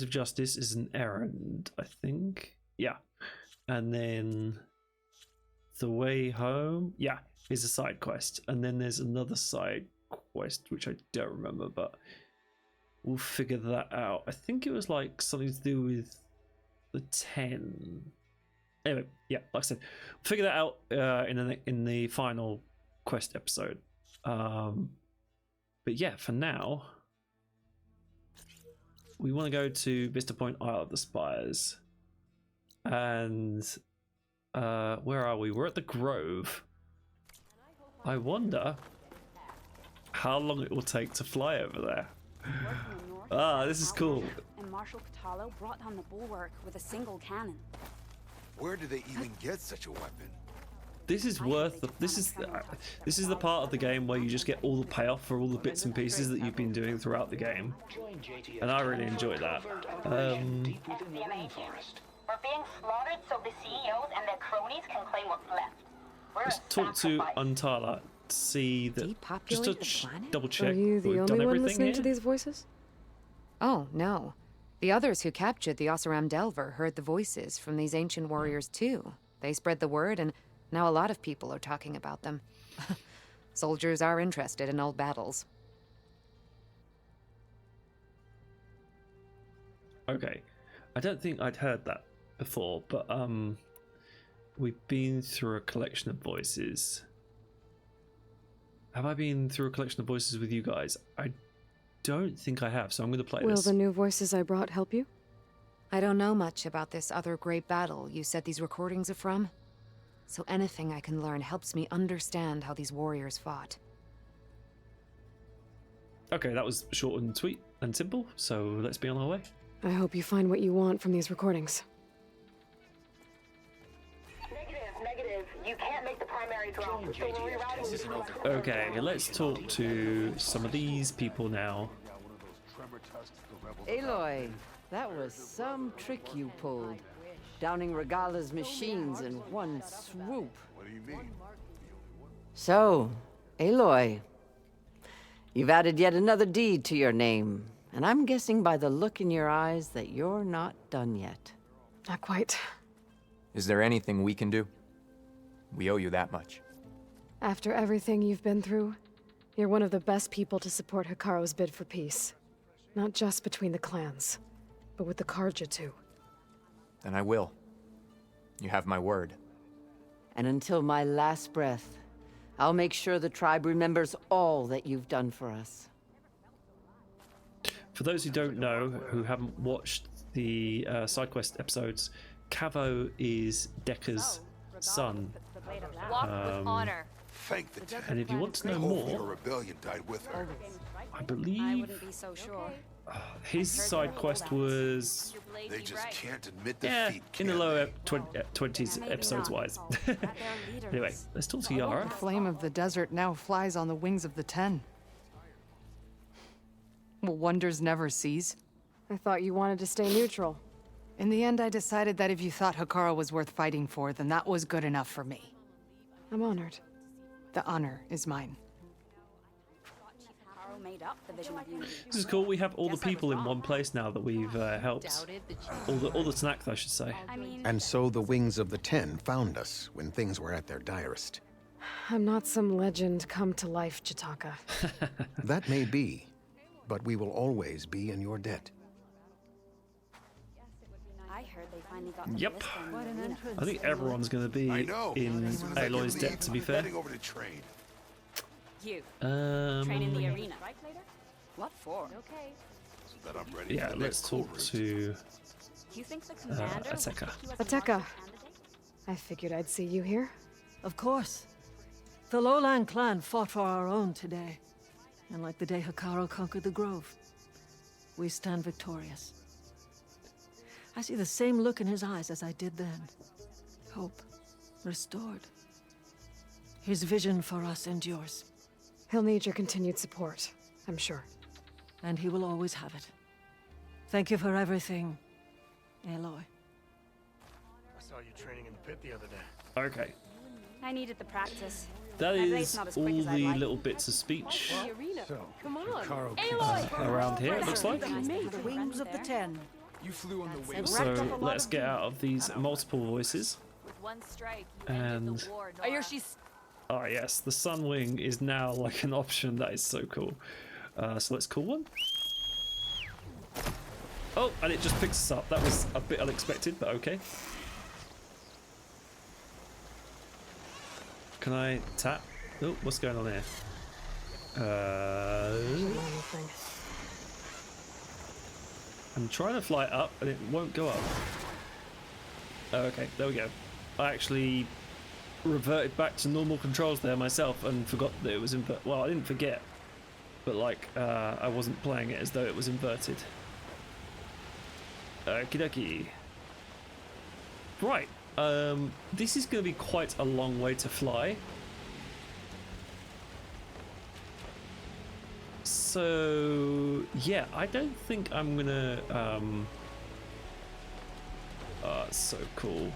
of Justice is an errand, I think. Yeah. And then The Way Home, yeah, is a side quest. And then there's another side quest, which I don't remember, but we'll figure that out. I think it was like something to do with the 10. Anyway, yeah, like I said, we'll figure that out in the final quest episode. But yeah, for now, we want to go to Vista Point, Isle of the Spires. And where are we? We're at the Grove. I wonder how long it will take to fly over there. Ah, this is cool. And Marshal Catalo brought down the bulwark with a single cannon. Where do they even get such a weapon? This is this is the part of the game where you just get all the payoff for all the bits and pieces that you've been doing throughout the game, and I really enjoy that. We're being slaughtered so the CEOs and their cronies can claim what's left. Let's talk to Untala. See that. Just to double check. Are you the we've done only one everything listening here? to these voices? Oh, no. The others who captured the Oseram Delver heard the voices from these ancient warriors too. They spread the word, and now a lot of people are talking about them. Soldiers are interested in old battles. Okay. I don't think I'd heard that before, but we've been through a collection of voices. Have I been through a collection of voices with you guys? I don't think I have, so I'm going to play Will this. the new voices I brought help you? I don't know much about this other great battle you said these recordings are from. So anything I can learn helps me understand how these warriors fought. Okay, that was short and sweet and simple, so let's be on our way. I hope you find what you want from these recordings. Negative. You can't make the primaries wrong. So we're rerouting. Okay, let's talk to some of these people now. Aloy, that was some trick you pulled. Downing Regalla's machines in one swoop. What do you mean? So, Aloy, you've added yet another deed to your name, and I'm guessing by the look in your eyes that you're not done yet. Not quite. Is there anything we can do? We owe you that much. After everything you've been through, you're one of the best people to support Hikaru's bid for peace. Not just between the clans, but with the Karja too. And I will. You have my word. And until my last breath, I'll make sure the tribe remembers all that you've done for us. For those who don't know, who haven't watched the side quest episodes, Cavo is Decca's son. Thank the Tenakth. And if you want to know The whole more, rebellion died with her. I believe Be so sure. his side quest was They just can't admit yeah, defeat. in the lower 20s episodes wise. Anyway, let's talk to Yara. The flame of the desert now flies on the wings of the 10. Will wonders never cease? I thought you wanted to stay neutral. In the end, I decided that if you thought Hikaru was worth fighting for, then that was good enough for me. I'm honored. The honor is mine. This is cool. We have all the people in one place now that we've helped. All the Tenakth, I should say. And so the wings of the 10 found us when things were at their direst. I'm not some legend come to life, Jataka. That may be, but we will always be in your debt. I heard they finally got Yep. I think everyone's going to be in Aloy's debt, to be fair. Heading over to train. You. Train in the arena. What for? Okay. So that I'm ready Yeah, for the let's next talk to You think the commander Ateka. Ateka. I figured I'd see you here. Of course. The Lowland clan fought for our own today. And like the day Hikaru conquered the Grove, we stand victorious. I see the same look in his eyes as I did then. Hope. Restored. His vision for us endures. He'll need your continued support, I'm sure. And he will always have it. Thank you for everything, Aloy. I saw you training in the pit the other day. Okay. I needed the practice. that is all the little bits of speech Come on. around here, it looks like. The wings of the 10. You flew on the wings. So let's get out of these multiple voices. And oh yes, the Sunwing is now like an option. That is so cool. So let's call one. Oh, and it just picks us up. That was a bit unexpected, but okay. Can I tap? Oh, what's going on here? I'm trying to fly it up and it won't go up. Okay, there we go. I actually reverted back to normal controls there myself and forgot that it was inverted. Well, I didn't forget, but like I wasn't playing it as though it was inverted. Okie dokie. Right, this is going to be quite a long way to fly. So yeah, I don't think I'm gonna it's so cool.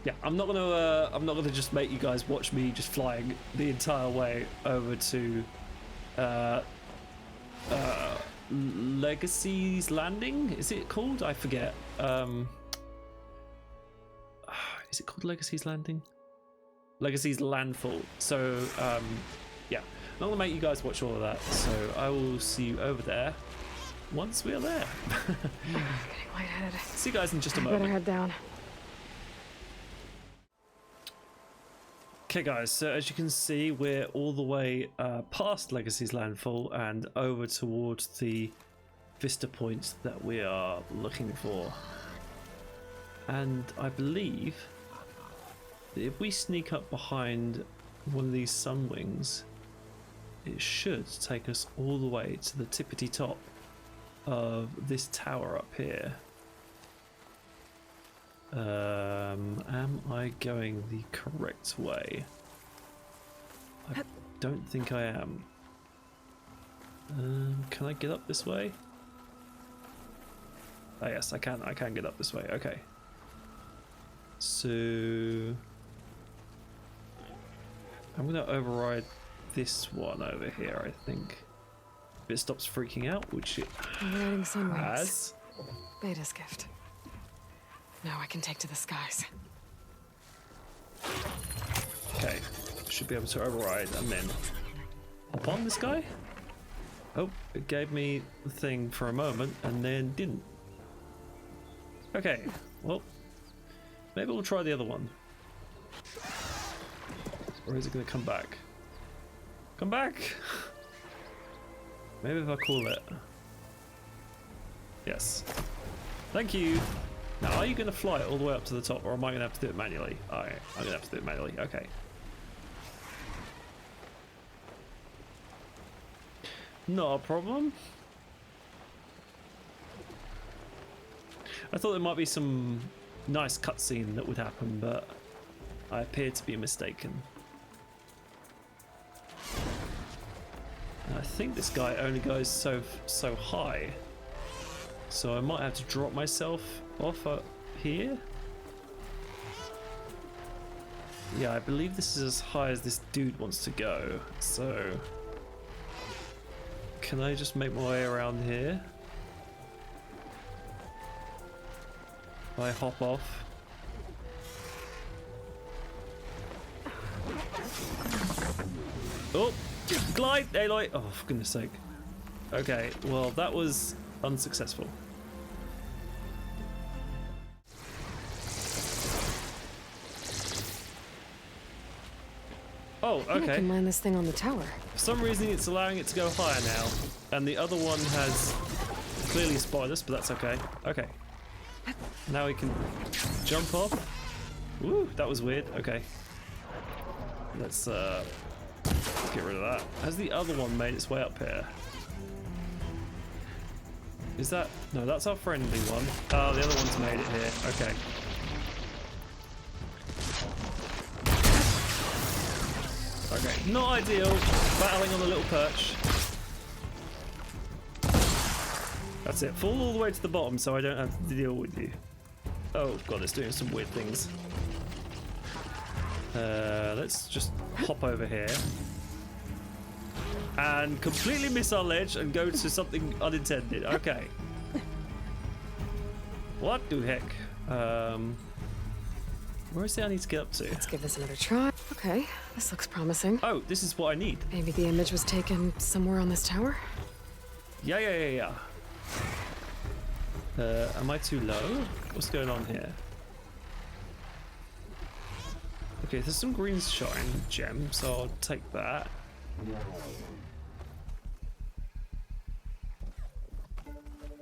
Yeah, I'm not gonna just make you guys watch me just flying the entire way over to Legacy's Landing, is it called? I forget. Is it called Legacy's Landing? Legacy's Landfall. So yeah, I'm not gonna make you guys watch all of that, so I will see you over there once we are there. Getting lightheaded. See you guys in just a moment. Better head down. Okay guys, so as you can see, we're all the way past Legacy's Landfall and over towards the Vista points that we are looking for. And I believe that if we sneak up behind one of these Sunwings, it should take us all the way to the tippity top of this tower up here. Am I going the correct way? I don't think I am. Can I get up this way? Oh yes, I can. I can get up this way. Okay. So I'm gonna override this one over here, I think. If it stops freaking out, which it has. Beta's gift. Now I can take to the skies. Okay, should be able to override and then hop on this guy. Oh, it gave me the thing for a moment and then didn't. Okay, well, maybe we'll try the other one. Or is it going to come back? Come back! Maybe if I call it. Yes. Thank you! Now, are you going to fly it all the way up to the top, or am I going to have to do it manually? Alright, I'm going to have to do it manually. Okay. Not a problem. I thought there might be some nice cutscene that would happen, but I appear to be mistaken. And I think this guy only goes so high, so I might have to drop myself off up here. Yeah, I believe this is as high as this dude wants to go, so can I just make my way around here? I hop off. Oh, glide, Aloy! Oh, for goodness sake. Okay, well that was unsuccessful. Oh, okay. I can land this thing on the tower. For some reason it's allowing it to go higher now, and the other one has clearly spotted us, but that's okay. Okay. Now we can jump off. Woo, that was weird. Okay. Let's get rid of that. Has the other one made its way up here? Is that... No, that's our friendly one. Oh, the other one's made it here. Okay. Okay, not ideal. Battling on a little perch. That's it. Fall all the way to the bottom so I don't have to deal with you. Oh god, it's doing some weird things. Let's just hop over here and completely miss our ledge and go to something unintended. Okay. What the heck? Where is it I need to get up to? Let's give this another try. Okay, this looks promising. Oh, this is what I need. Maybe the image was taken somewhere on this tower? Yeah. Am I too low? What's going on here? Okay, there's some green shine gem, so I'll take that.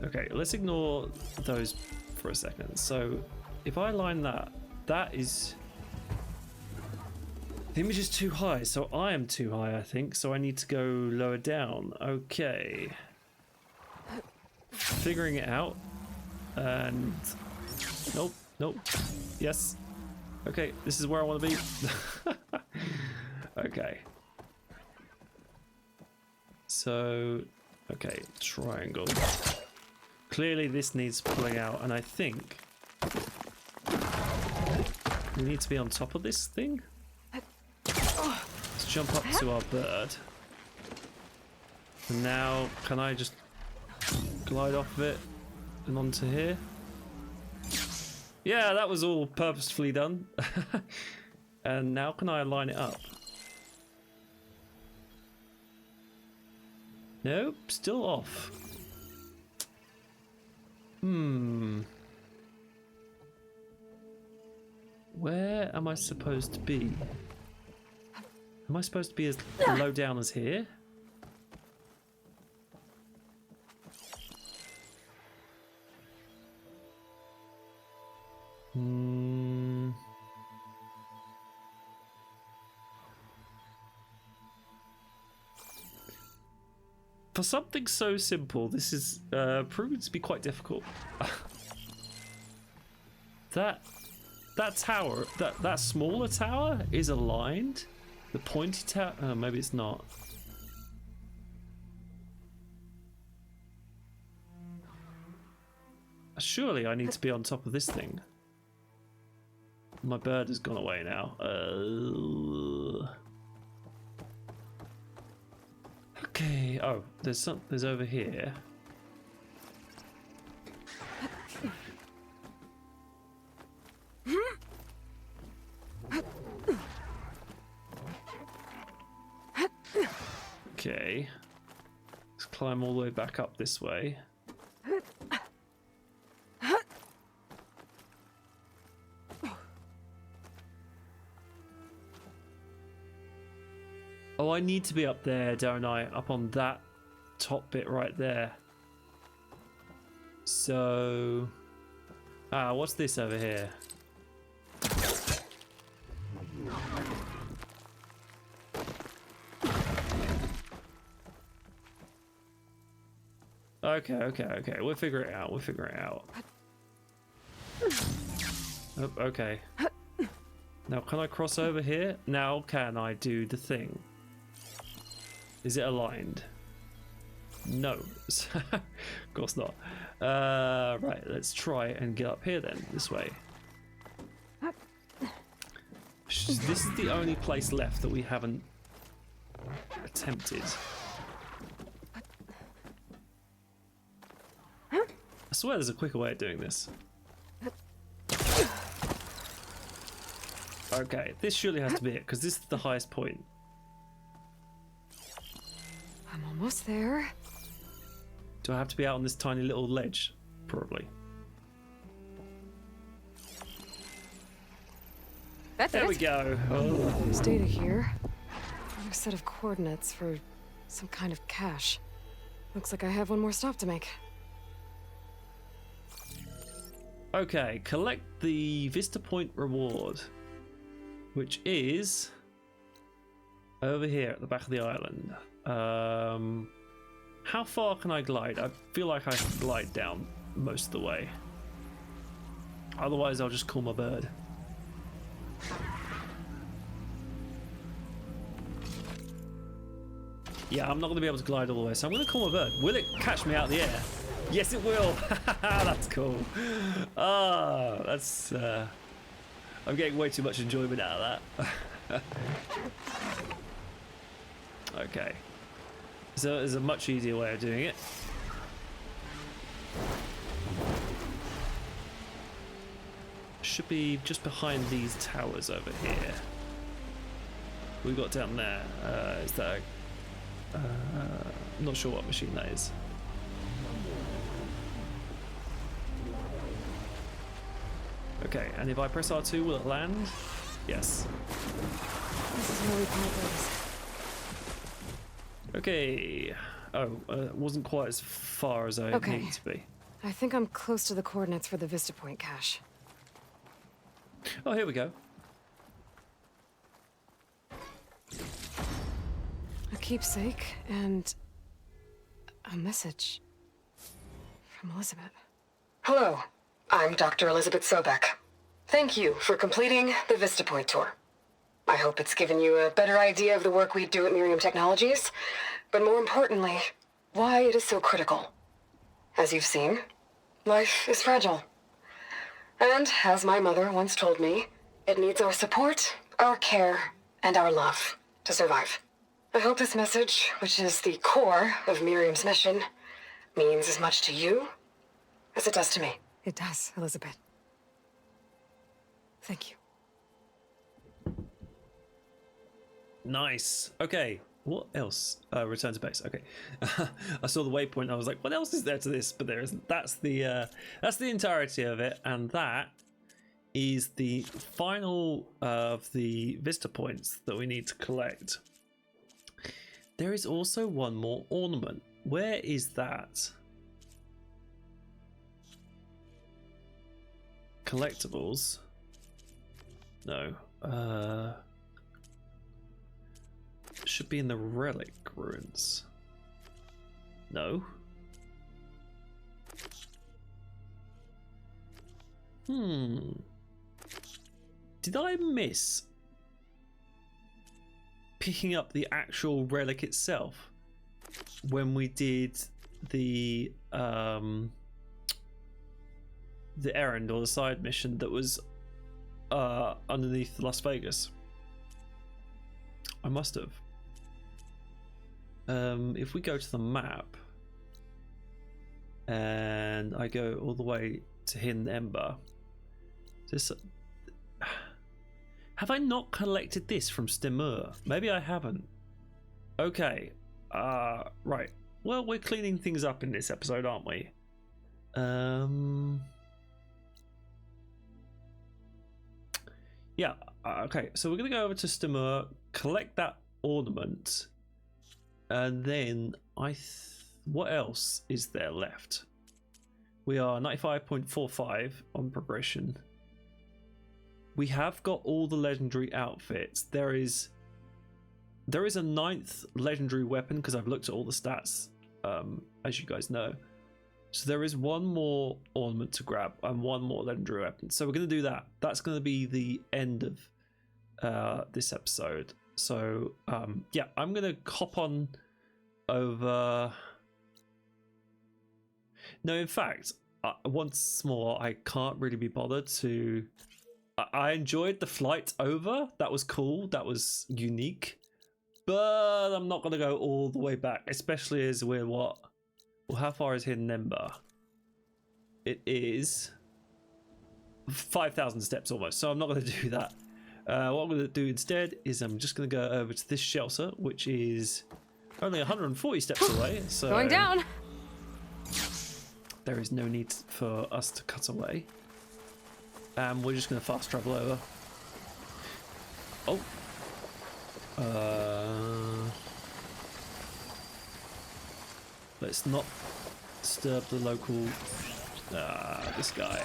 Okay, let's ignore those for a second. So, if I line that, that is... The image is too high, so I am too high, I think, so I need to go lower down. Okay. Figuring it out. And... Nope. Yes. Okay, this is where I want to be. Okay. So... Okay, triangle. Clearly this needs pulling out, and I think... we need to be on top of this thing? Let's jump up to our bird. And now, can I just glide off of it and onto here? Yeah, that was all purposefully done. And now can I line it up? Nope, still off. Where am I supposed to be? Am I supposed to be as low down as here? For something so simple, this is proving to be quite difficult. That tower, that smaller tower is aligned. The pointy tower, maybe it's not. Surely I need to be on top of this thing. My bird has gone away now. Okay. Oh, there's over here. Okay. Let's climb all the way back up this way. Oh, I need to be up there, don't I? Up on that top bit right there. So... what's this over here? Okay. We'll figure it out. Oh, okay. Now, can I cross over here? Now, can I do the thing? Is it aligned? No. Of course not. Right, let's try and get up here then, this way. This is the only place left that we haven't attempted. I swear there's a quicker way of doing this. Okay, this surely has to be it, because this is the highest point. I'm almost there. Do I have to be out on this tiny little ledge? Probably. That's there we go. Oh. There's data here. Another set of coordinates for some kind of cache. Looks like I have one more stop to make. Okay, collect the Vista Point reward, which is over here at the back of the island. How far can I glide? I feel like I can glide down most of the way. Otherwise, I'll just call my bird. Yeah, I'm not going to be able to glide all the way, so I'm going to call my bird. Will it catch me out of the air? Yes, it will. That's cool. Ah, that's. I'm getting way too much enjoyment out of that. Okay. So there's a much easier way of doing it. Should be just behind these towers over here. We got down there. Is that? I'm not sure what machine that is. Okay, and if I press R2, will it land? Yes. This is really pointless. Okay. Oh, wasn't quite as far as I needed to be. I think I'm close to the coordinates for the Vista Point cache. Oh, here we go. A keepsake and a message from Elizabeth. Hello, I'm Dr. Elizabeth Sobek. Thank you for completing the Vista Point tour. I hope it's given you a better idea of the work we do at Miriam Technologies, but more importantly, why it is so critical. As you've seen, life is fragile. And as my mother once told me, it needs our support, our care, and our love to survive. I hope this message, which is the core of Miriam's mission, means as much to you as it does to me. It does, Elizabeth. Thank you. Nice. Okay. What else? Return to base. Okay. I saw the waypoint. I was like, what else is there to this? But there isn't. That's the entirety of it, and that is the final of the Vista points that we need to collect. There is also one more ornament. Where is that? Collectables. No. Should be in the relic ruins. No. Did I miss picking up the actual relic itself when we did the errand or the side mission that was underneath Las Vegas? I must have. If we go to the map and I go all the way to Hidden Ember, this have I not collected this from Stemur? Maybe I haven't. Okay. Right. Well, we're cleaning things up in this episode, aren't we? Yeah. Okay. So we're gonna go over to Stemur, collect that ornament, and then what else is there left? We are 95.45 on progression. We have got all the legendary outfits. There is a 9th legendary weapon because I've looked at all the stats, as you guys know. So there is one more ornament to grab and one more legendary weapon. So we're going to do that. That's going to be the end of this episode. So yeah, I'm going to hop on over. No, in fact, once more, I can't really be bothered to. I enjoyed the flight over. That was cool. That was unique. But I'm not going to go all the way back, especially as we're what? Well, how far is Hidden Ember? It is 5,000 steps almost, so I'm not going to do that. What I'm going to do instead is I'm just going to go over to this shelter, which is only 140 steps away. So going down. There is no need for us to cut away. We're just going to fast travel over. Oh. Let's not disturb the local. This guy.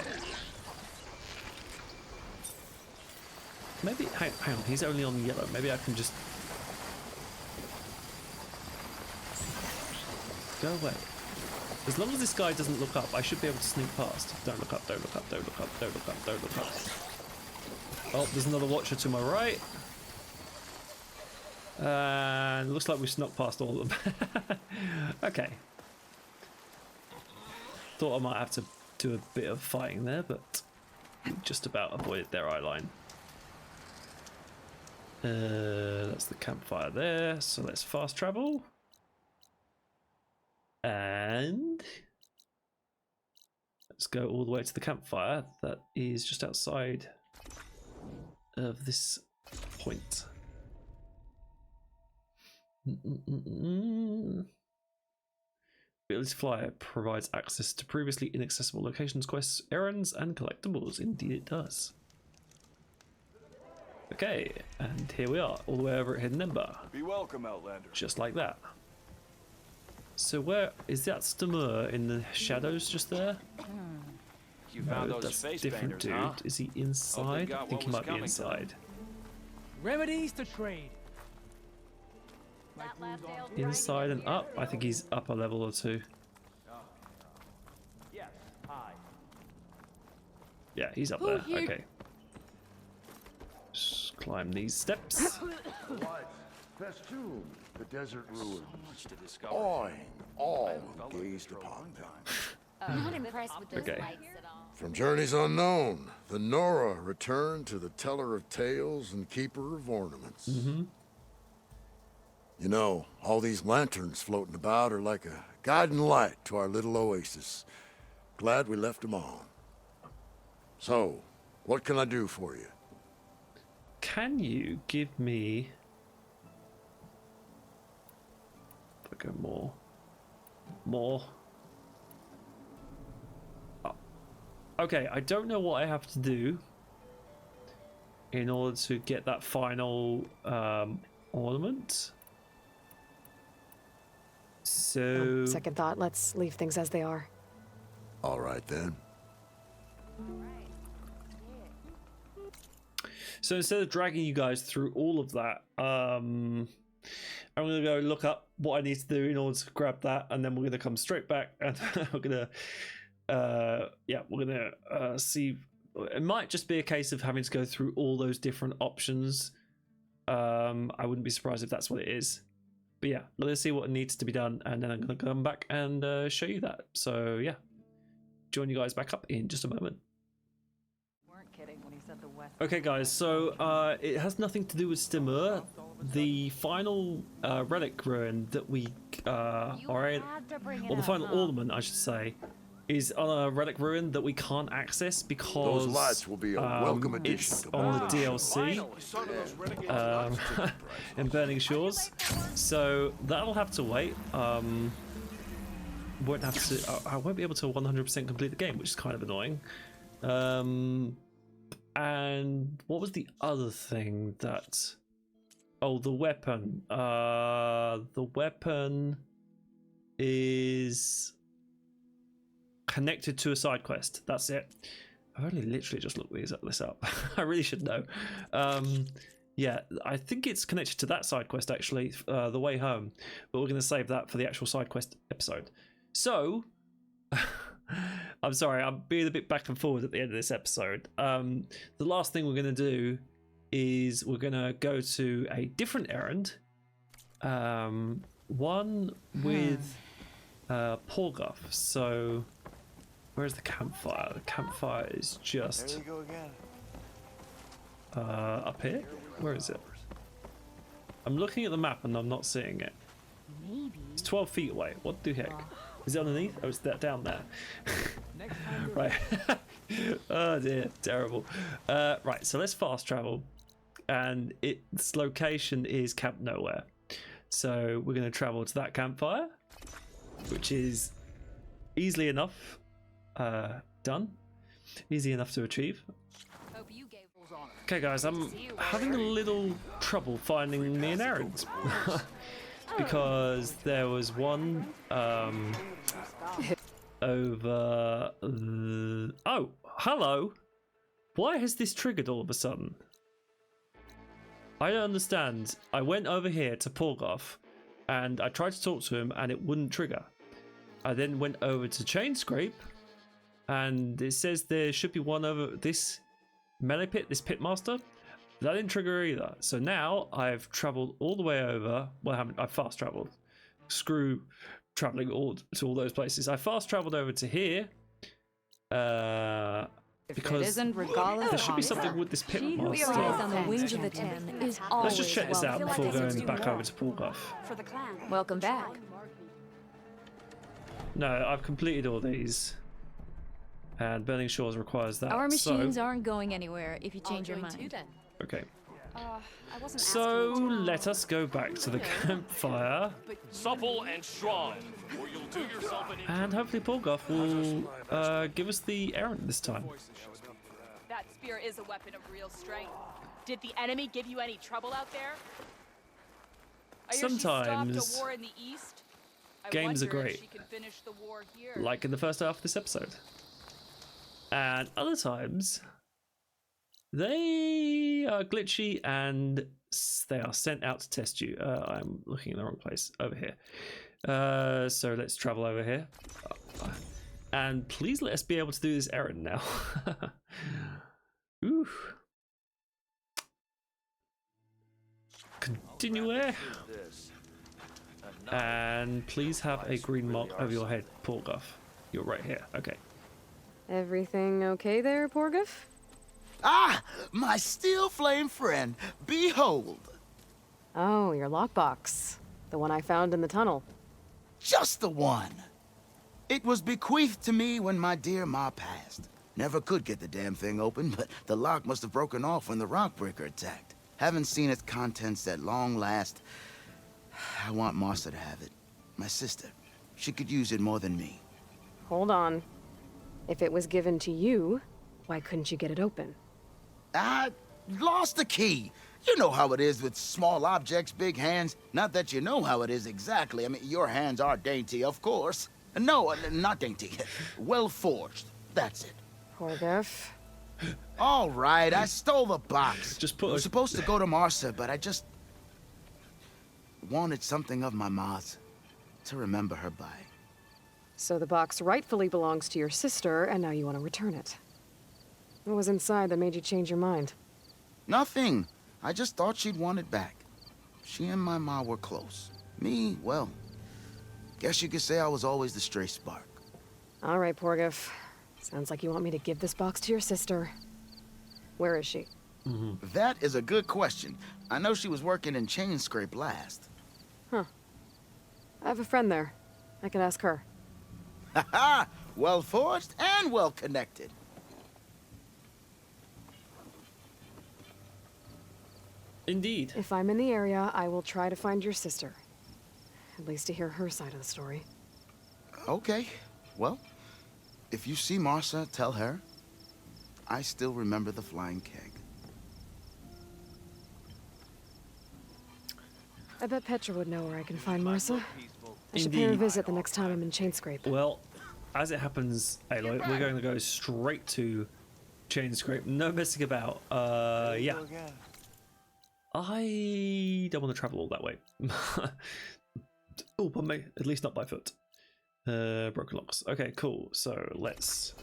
Maybe. Hang on. He's only on yellow. Maybe I can just go away. As long as this guy doesn't look up, I should be able to sneak past. Don't look up. Don't look up. Don't look up. Don't look up. Don't look up. Oh, there's another watcher to my right. Looks like we've snuck past all of them. Okay. thought I might have to do a bit of fighting there, but just about avoided their eye line. That's the campfire there, so let's fast travel. And let's go all the way to the campfire that is just outside of this point. Ability to fly provides access to previously inaccessible locations, quests, errands, and collectibles. Indeed it does. Okay, and here we are, all the way over at Hidden Ember. Be welcome, Outlander. Just like that. So where is that Stamur in the shadows just there? You found No, those that's face different painters, dude. huh? Is he inside? I think he might be inside. Remedies to trade. Inside and up? I think he's up a level or two. Yes, hi. Yeah, he's up there. Okay. Just climb these steps. What? Festoon, the desert ruins. Much to discover. Awing all who gazed upon them. Not impressed with those Okay. lights at all. From journeys unknown, the Nora returned to the teller of tales and keeper of ornaments. Mm-hmm. You know, all these lanterns floating about are like a guiding light to our little oasis. Glad we left them on. So, what can I do for you? Can you give me... If I go more... More... Oh. Okay, I don't know what I have to do in order to get that final ornament. So... Second thought, let's leave things as they are. All right, then. So instead of dragging you guys through all of that, I'm going to go look up what I need to do in order to grab that, and then we're going to come straight back and we're going to, see. It might just be a case of having to go through all those different options. I wouldn't be surprised if that's what it is. But yeah, let's see what needs to be done, and then I'm going to come back and show you that. So yeah, join you guys back up in just a moment. Okay guys, so it has nothing to do with Stimur. The final relic ruin that we are in, or the final ornament I should say, is on a relic ruin that we can't access because Those lights will be a welcome addition it's to on the Valorant. DLC in Burning Shores, so that'll have to wait. Won't have to. I won't be able to 100% complete the game, which is kind of annoying. And what was the other thing that... Oh, the weapon. The weapon is connected to a side quest. That's it. I've only literally just looked this up. I really should know. Yeah, I think it's connected to that side quest actually, the way home. But we're going to save that for the actual side quest episode. So... I'm sorry, I'm being a bit back and forward at the end of this episode. The last thing we're going to do is we're going to go to a different errand. One with Porgoff. So, where's the campfire? The campfire is just... There you go again. Up here? Where is it? I'm looking at the map and I'm not seeing it. Maybe. It's 12 feet away. What the heck? Is it underneath? Oh, it's that down there. Right. Oh dear, terrible. Right, so let's fast travel. And its location is Camp Nowhere. So we're going to travel to that campfire, which is easily enough done. Easy enough to achieve. Okay guys, I'm having a little trouble finding me an errand. Because there was one over oh, hello. Why has this triggered all of a sudden? I don't understand. I went over here to Porgoff and I tried to talk to him and it wouldn't trigger. I then went over to Chain Scrape and it says there should be one over this melee pit, this pitmaster. That didn't trigger either. So now I've traveled all the way over. Well, I haven't. I've fast traveled. Screw traveling to all those places. I fast traveled over to here because isn't Regalla, there should be something with this pit She who master. rides on the wings of the ten is Let's just check this out always before welcome. going back over to Porgoff. For the clan. Welcome back. No, I've completed all these. And Burning Shores requires that. Our machines so, aren't going anywhere if you change your mind. okay. I wasn't So let us go back to the campfire. Supple and strong, or you'll do yourself an And hopefully Porgoff will give us the errand this time. That spear is a weapon of real strength. Did the enemy give you any trouble out there? I hear she stopped Sometimes a war in the east. I games are wonder if great. she can finish the war here. Like in the first half of this episode. And other times, they are glitchy and they are sent out to test you. I'm looking in the wrong place. Over here. So let's travel over here. And please let us be able to do this errand now. Ooh. Continue. And please have a green mark over your head, Porgoff. You're right here. Okay. Everything okay there, Porgoff? Ah, my steel flame friend, behold. Oh, your lockbox. The one I found in the tunnel. Just the one. It was bequeathed to me when my dear ma passed. Never could get the damn thing open, but the lock must have broken off when the rockbreaker attacked. Haven't seen its contents at long last. I want Martha to have it. My sister. She could use it more than me. Hold on. If it was given to you, why couldn't you get it open? I lost the key. You know how it is with small objects, big hands. Not that you know how it is exactly. I mean, your hands are dainty, of course. No, not dainty. Well forged. That's it. Porgoff. All right, I stole the box. Just put. I was supposed to go to Martha, but I just wanted something of my ma's to remember her by. So the box rightfully belongs to your sister, and now you want to return it. What was inside that made you change your mind? Nothing. I just thought she'd want it back. She and my ma were close. Me, well, guess you could say I was always the stray spark. All right, Porgoff. Sounds like you want me to give this box to your sister. Where is she? That is a good question. I know she was working in Chain Scrape last. Huh. I have a friend there. I could ask her. Ha ha! Well forged and well connected. Indeed. If I'm in the area, I will try to find your sister. At least to hear her side of the story. Okay. Well, if you see Martha, tell her I still remember the flying keg. I bet Petra would know where I can find Martha. I should pay her a visit the next time I'm in Chainscrape. Well, as it happens, Aloy, we're going to go straight to Chainscrape. No messing about. Yeah. I don't want to travel all that way. Oh, pardon me. At least not by foot. Broken locks. Okay, cool. So let's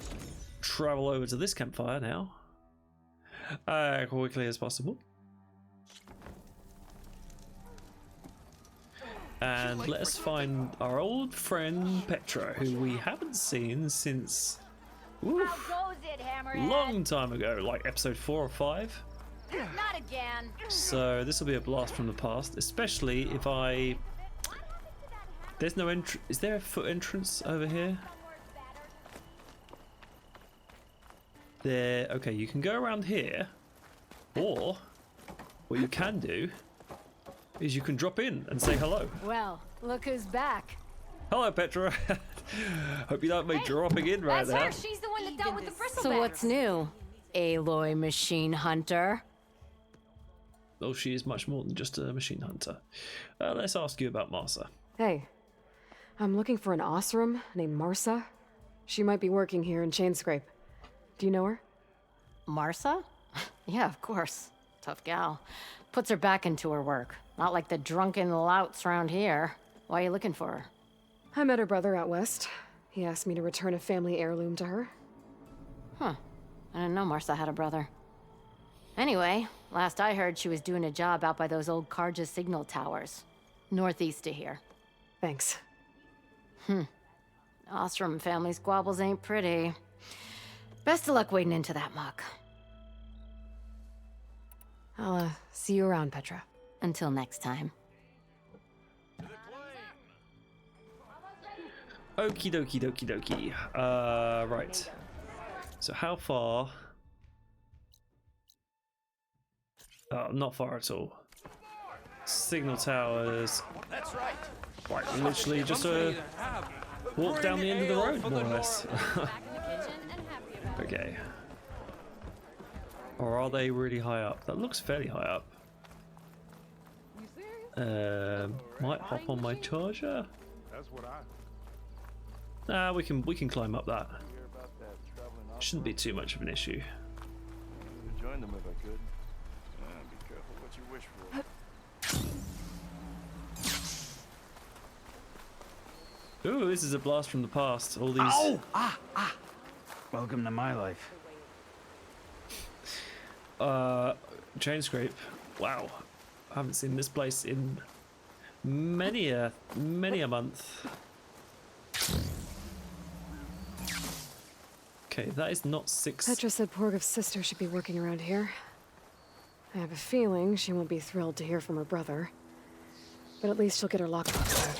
travel over to this campfire now. Quickly as possible. And let us find our old friend Petra, who we haven't seen since long time ago, like episode 4 or 5. Not again. So this will be a blast from the past, especially if I... There's no entrance. Is there a foot entrance over here? There. Okay, you can go around here, or what you can do is you can drop in and say hello. Well, look who's back. Hello, Petra. Hope you don't mind dropping in right That's now. her. She's the one that dealt with the bristleback. So what's new, Aloy Machine Hunter? Oh, she is much more than just a machine hunter. Let's ask you about Martha. Hey, I'm looking for an Osram named Martha. She might be working here in Chainscrape. Do you know her? Martha? Yeah, of course. Tough gal. Puts her back into her work. Not like the drunken louts around here. Why are you looking for her? I met her brother out west. He asked me to return a family heirloom to her. Huh. I didn't know Martha had a brother. Anyway, last I heard she was doing a job out by those old Karja signal towers. Northeast of here. Thanks. Ostrom family squabbles ain't pretty. Best of luck wading into that muck. I'll, see you around, Petra. Until next time. Okie dokie dokie dokie. Right. So how far? Not far at all. Signal towers. That's right. Right, literally just a walk down the end of the road, more or less. Okay. Or are they really high up? That looks fairly high up. Might hop on my charger. That's what I. Nah, we can climb up that. Shouldn't be too much of an issue. I'd join them if I could. Be careful what you wish for. Ooh, this is a blast from the past. All these. Ow! Welcome to my life. Chain scrape. Wow, I haven't seen this place in many a month. Okay, that is not 6. Petra said Porgov's sister should be working around here. I have a feeling she won't be thrilled to hear from her brother. But at least she'll get her lockbox out.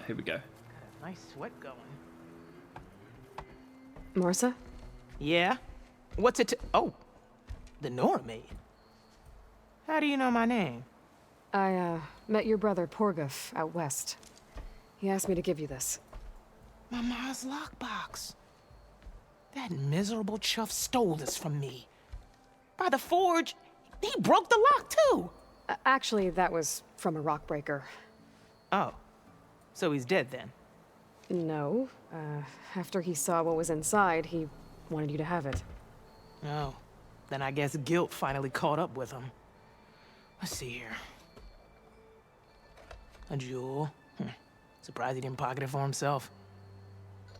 Here we go. Got a nice sweat going. Marsa? Yeah? What's it oh! The Nora maid. How do you know my name? I, met your brother Porgov out west. He asked me to give you this. My ma's lockbox. That miserable chuff stole this from me. By the forge, he broke the lock too! Actually, that was from a rock breaker. Oh. So he's dead then? No. After he saw what was inside, he wanted you to have it. Oh. Then I guess guilt finally caught up with him. Let's see here. A jewel. Surprised he didn't pocket it for himself.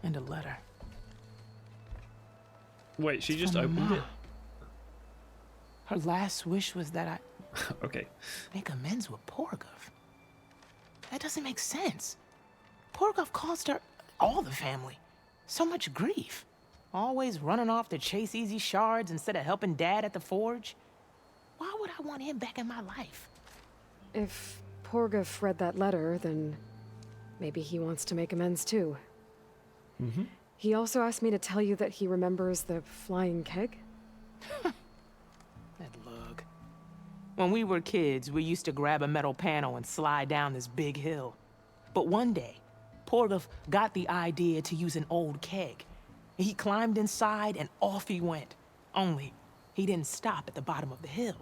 And a letter. Wait, she just opened it? Her last wish was that I... Okay. Make amends with Porgov. That doesn't make sense. Porgov caused her, all the family, so much grief. Always running off to chase easy shards instead of helping Dad at the forge. Why would I want him back in my life? If Porgov read that letter, then maybe he wants to make amends too. Mm-hmm. He also asked me to tell you that he remembers the flying keg. That lug. When we were kids, we used to grab a metal panel and slide down this big hill. But one day, Porgov got the idea to use an old keg. He climbed inside and off he went. Only, he didn't stop at the bottom of the hill.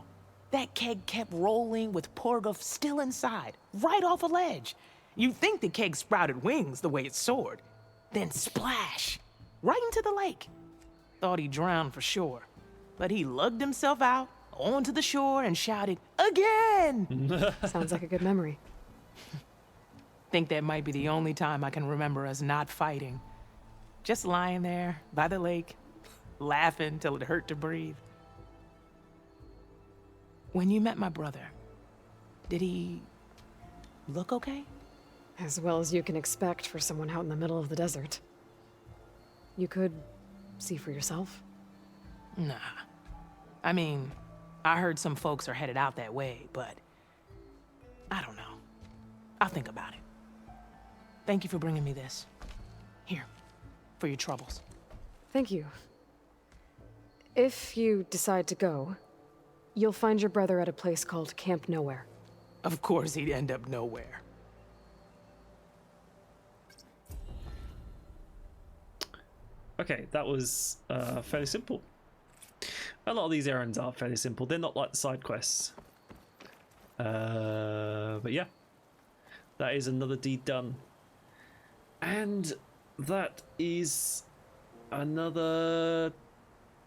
That keg kept rolling with Porgov still inside, right off a ledge. You'd think the keg sprouted wings the way it soared. Then splash! Right into the lake. Thought he drowned for sure. But he lugged himself out, onto the shore, and shouted, "Again!" Sounds like a good memory. Think that might be the only time I can remember us not fighting. Just lying there, by the lake, laughing till it hurt to breathe. When you met my brother, did he look okay? As well as you can expect for someone out in the middle of the desert. You could see for yourself. Nah. I mean, I heard some folks are headed out that way, but I don't know. I'll think about it. Thank you for bringing me this. Here, for your troubles. Thank you. If you decide to go, you'll find your brother at a place called Camp Nowhere. Of course he'd end up nowhere. Okay, that was fairly simple. A lot of these errands are fairly simple. They're not like the side quests. But yeah, that is another deed done. And that is another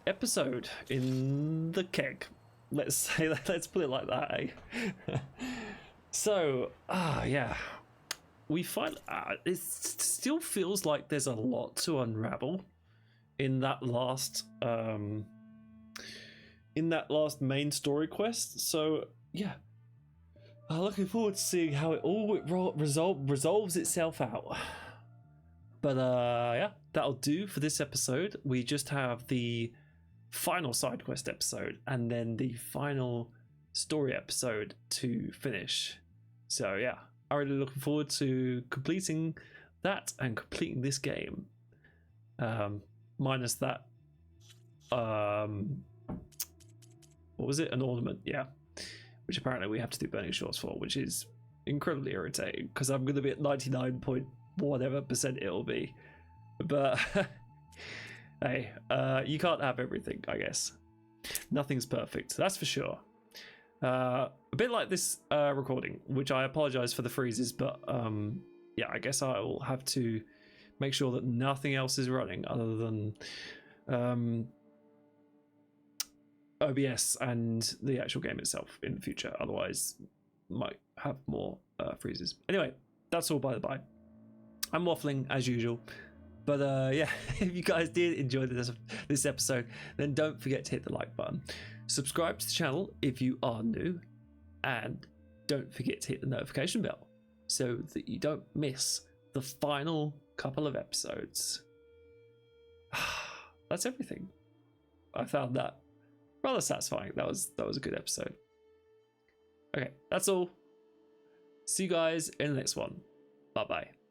episode in the keg. Let's say that. Let's put it like that. Eh? So, yeah, we find it still feels like there's a lot to unravel in that last main story quest. So yeah, Looking forward to seeing how it all resolves itself out. But yeah, that'll do for this episode. We just have the final side quest episode and then the final story episode to finish. So yeah, I'm really looking forward to completing that and completing this game. Minus that, what was it? An ornament, yeah. Which apparently we have to do Burning Shores for, which is incredibly irritating because I'm going to be at 99.whatever% it'll be. But hey, you can't have everything, I guess. Nothing's perfect, that's for sure. A bit like this recording, which I apologize for the freezes, but yeah, I guess I will have to make sure that nothing else is running other than OBS and the actual game itself in the future. Otherwise, might have more freezes. Anyway, that's all by the by. I'm waffling as usual. But yeah, if you guys did enjoy this episode, then don't forget to hit the like button. Subscribe to the channel if you are new. And don't forget to hit the notification bell so that you don't miss the final couple of episodes. That's everything. I found that rather satisfying. That was a good episode. Okay, that's all. See you guys in the next one. Bye bye.